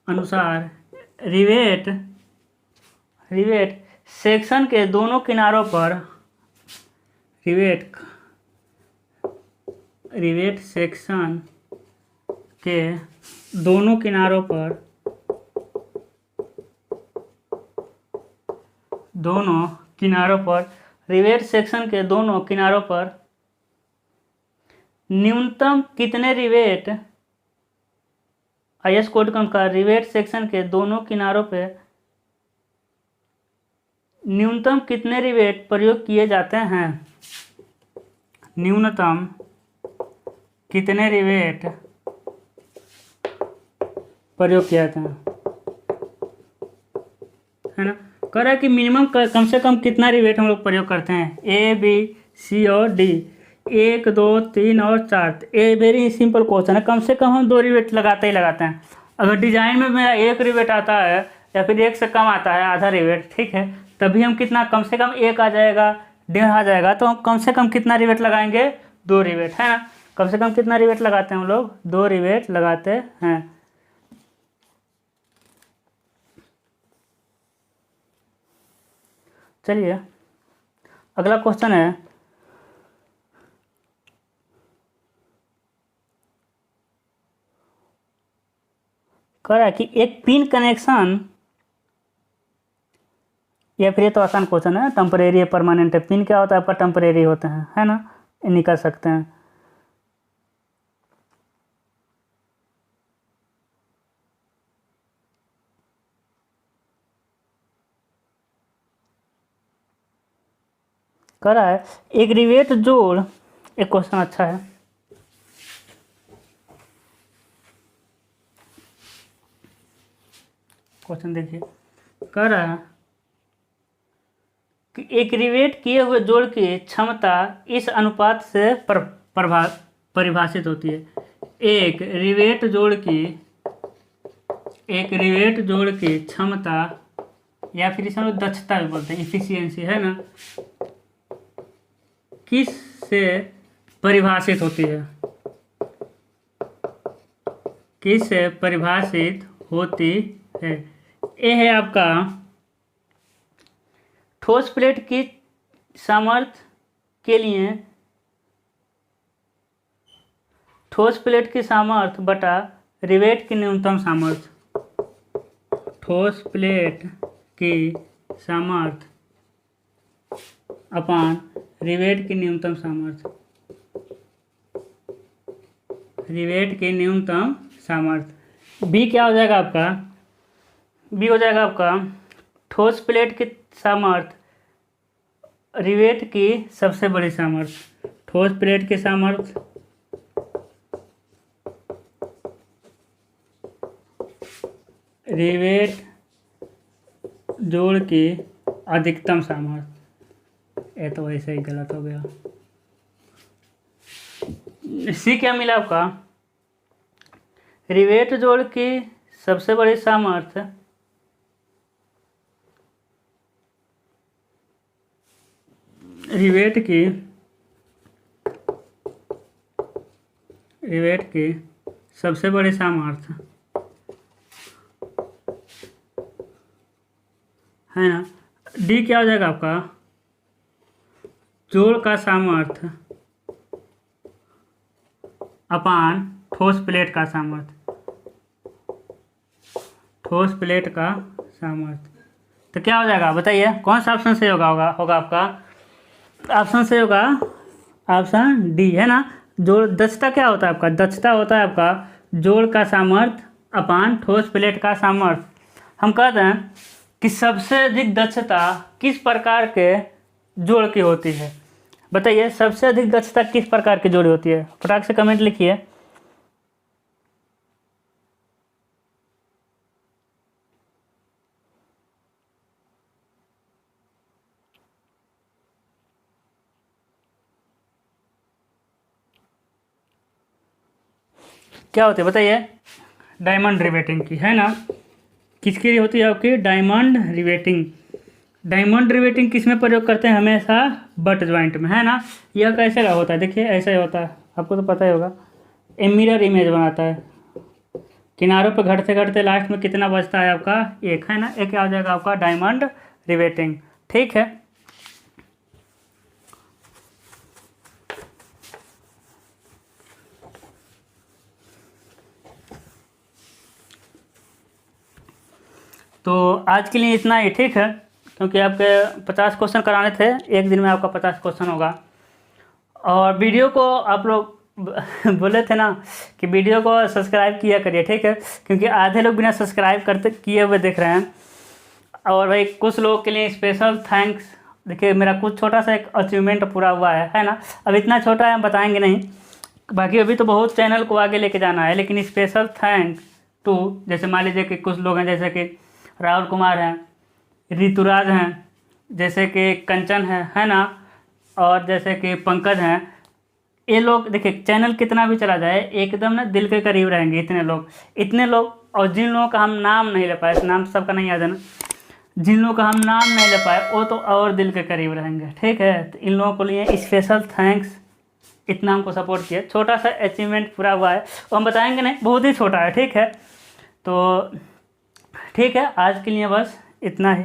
अनुसार रिवेट सेक्शन के दोनों किनारों पर, रिवेट सेक्शन के दोनों किनारों पर, दोनों किनारों पर, रिवेट सेक्शन के दोनों किनारों पर न्यूनतम कितने रिवेट, आईएस कोड का अनुसार रिवेट सेक्शन के दोनों किनारों पर न्यूनतम कितने रिवेट प्रयोग किए जाते हैं, न्यूनतम कितने रिवेट प्रयोग किया जाता है ना। कह रहा है कि मिनिमम कम से कम कितना रिवेट हम लोग प्रयोग करते हैं, ए, बी, सी और डी, 1, 2, 3 और 4। ए वेरी सिंपल क्वेश्चन है, कम से कम हम 2 रिवेट लगाते ही लगाते हैं। अगर डिजाइन में मेरा 1 रिवेट आता है या फिर 1 से कम आता है, आधा रिवेट, ठीक है, तभी हम कितना, कम से कम 1 आ जाएगा, 1.5 आ जाएगा, तो हम कम से कम कितना रिवेट लगाएंगे, 2 रिवेट, है ना। कम से कम कितना रिवेट लगाते हैं हम लोग, 2 रिवेट लगाते हैं। चलिए अगला क्वेश्चन है, कह रहा है कि एक पिन कनेक्शन, या फिर ये तो आसान क्वेश्चन है, टेम्परेरी है परमानेंट है, पिन क्या होता है आपका, टेम्परेरी होते हैं, है ना, निकल सकते हैं। कह रहा है एक रिवेट जोड़, एक क्वेश्चन अच्छा है, क्वेश्चन देखिए। कह रहा है कि एक रिवेट किए हुए जोड़ की क्षमता इस अनुपात से परिभाषित होती है। एक रिवेट जोड़ की क्षमता, या फिर इसे हम लोग दक्षता भी बोलते हैं, इफिशियंसी, है ना, किस से परिभाषित होती है? किस से परिभाषित होती है? ये है आपका ठोस प्लेट की सामर्थ्य के लिए ठोस प्लेट की सामर्थ्य बटा रिवेट की न्यूनतम सामर्थ्य। ठोस प्लेट की सामर्थ्य अपान रिवेट की न्यूनतम सामर्थ्य। रिवेट की न्यूनतम सामर्थ्य। बी क्या हो जाएगा आपका? बी हो जाएगा आपका ठोस प्लेट की सामर्थ्य रिवेट की सबसे बड़ी सामर्थ्य। ठोस प्लेट की सामर्थ्य रिवेट जोड़ की अधिकतम सामर्थ्य। ये तो वैसे ही गलत हो गया। सी क्या मिला आपका? रिवेट जोड़ की सबसे बड़ी सामर्थ्य रिवेट की सबसे बड़ी सामर्थ्य, है ना। डी क्या हो जाएगा आपका? जोड़ का सामर्थ्य अपान ठोस प्लेट का सामर्थ्य। ठोस प्लेट का सामर्थ्य। तो क्या हो जाएगा बताइए, कौन सा ऑप्शन सही होगा आपका? ऑप्शन सही होगा ऑप्शन डी, है ना। जोड़ दक्षता क्या होता है आपका? दक्षता होता है आपका जोड़ का सामर्थ्य अपान ठोस प्लेट का सामर्थ्य। हम कहते हैं कि सबसे अधिक दक्षता किस प्रकार के जोड़ की होती है? बताइए, सबसे अधिक दक्षता किस प्रकार की जोड़ होती है? फटाक से कमेंट लिखिए। क्या होती है बताइए? डायमंड रिवेटिंग की, है ना। किसकी होती है आपकी? Diamond riveting. डायमंड रिवेटिंग किस में प्रयोग करते हैं? हमेशा बट ज्वाइंट में, है ना। यह कैसे होता है? देखिए ऐसा ही होता है, आपको तो पता ही होगा। ए मिरर इमेज बनाता है, किनारों पर घटते घटते लास्ट में कितना बचता है आपका? एक, है ना। एक क्या हो जाएगा आपका? Diamond riveting. ठीक है। तो आज के लिए इतना ही, ठीक है, क्योंकि आपके 50 क्वेश्चन कराने थे, एक दिन में आपका 50 क्वेश्चन होगा। और वीडियो को आप लोग बोले थे ना कि वीडियो को सब्सक्राइब किया करिए, ठीक है, क्योंकि आधे लोग बिना सब्सक्राइब करते किए हुए देख रहे हैं। और भाई कुछ लोगों के लिए स्पेशल थैंक्स। देखिए मेरा कुछ छोटा सा एक अचीवमेंट पूरा हुआ है ना। अब इतना छोटा है हम बताएंगे नहीं, बाकी अभी तो बहुत चैनल को आगे लेके जाना है। लेकिन स्पेशल थैंक्स टू, जैसे मान लीजिए कि कुछ लोग हैं, जैसे कि राहुल कुमार हैं, ऋतुराज हैं, जैसे कि कंचन है ना, और जैसे कि पंकज हैं। ये लोग देखिए चैनल कितना भी चला जाए एकदम ना दिल के करीब रहेंगे। इतने लोग और जिन लोगों का हम नाम नहीं ले पाए, नाम सबका नहीं याद है ना, जिन लोगों का हम नाम नहीं ले पाए वो तो और दिल के करीब रहेंगे, ठीक है। तो इन लोगों को लिए स्पेशल थैंक्स, इतना हमको सपोर्ट किया। छोटा सा अचीवमेंट पूरा हुआ है, वो हम बताएंगे नहीं, बहुत ही छोटा है, ठीक है। तो ठीक है, आज के लिए बस इतना ही।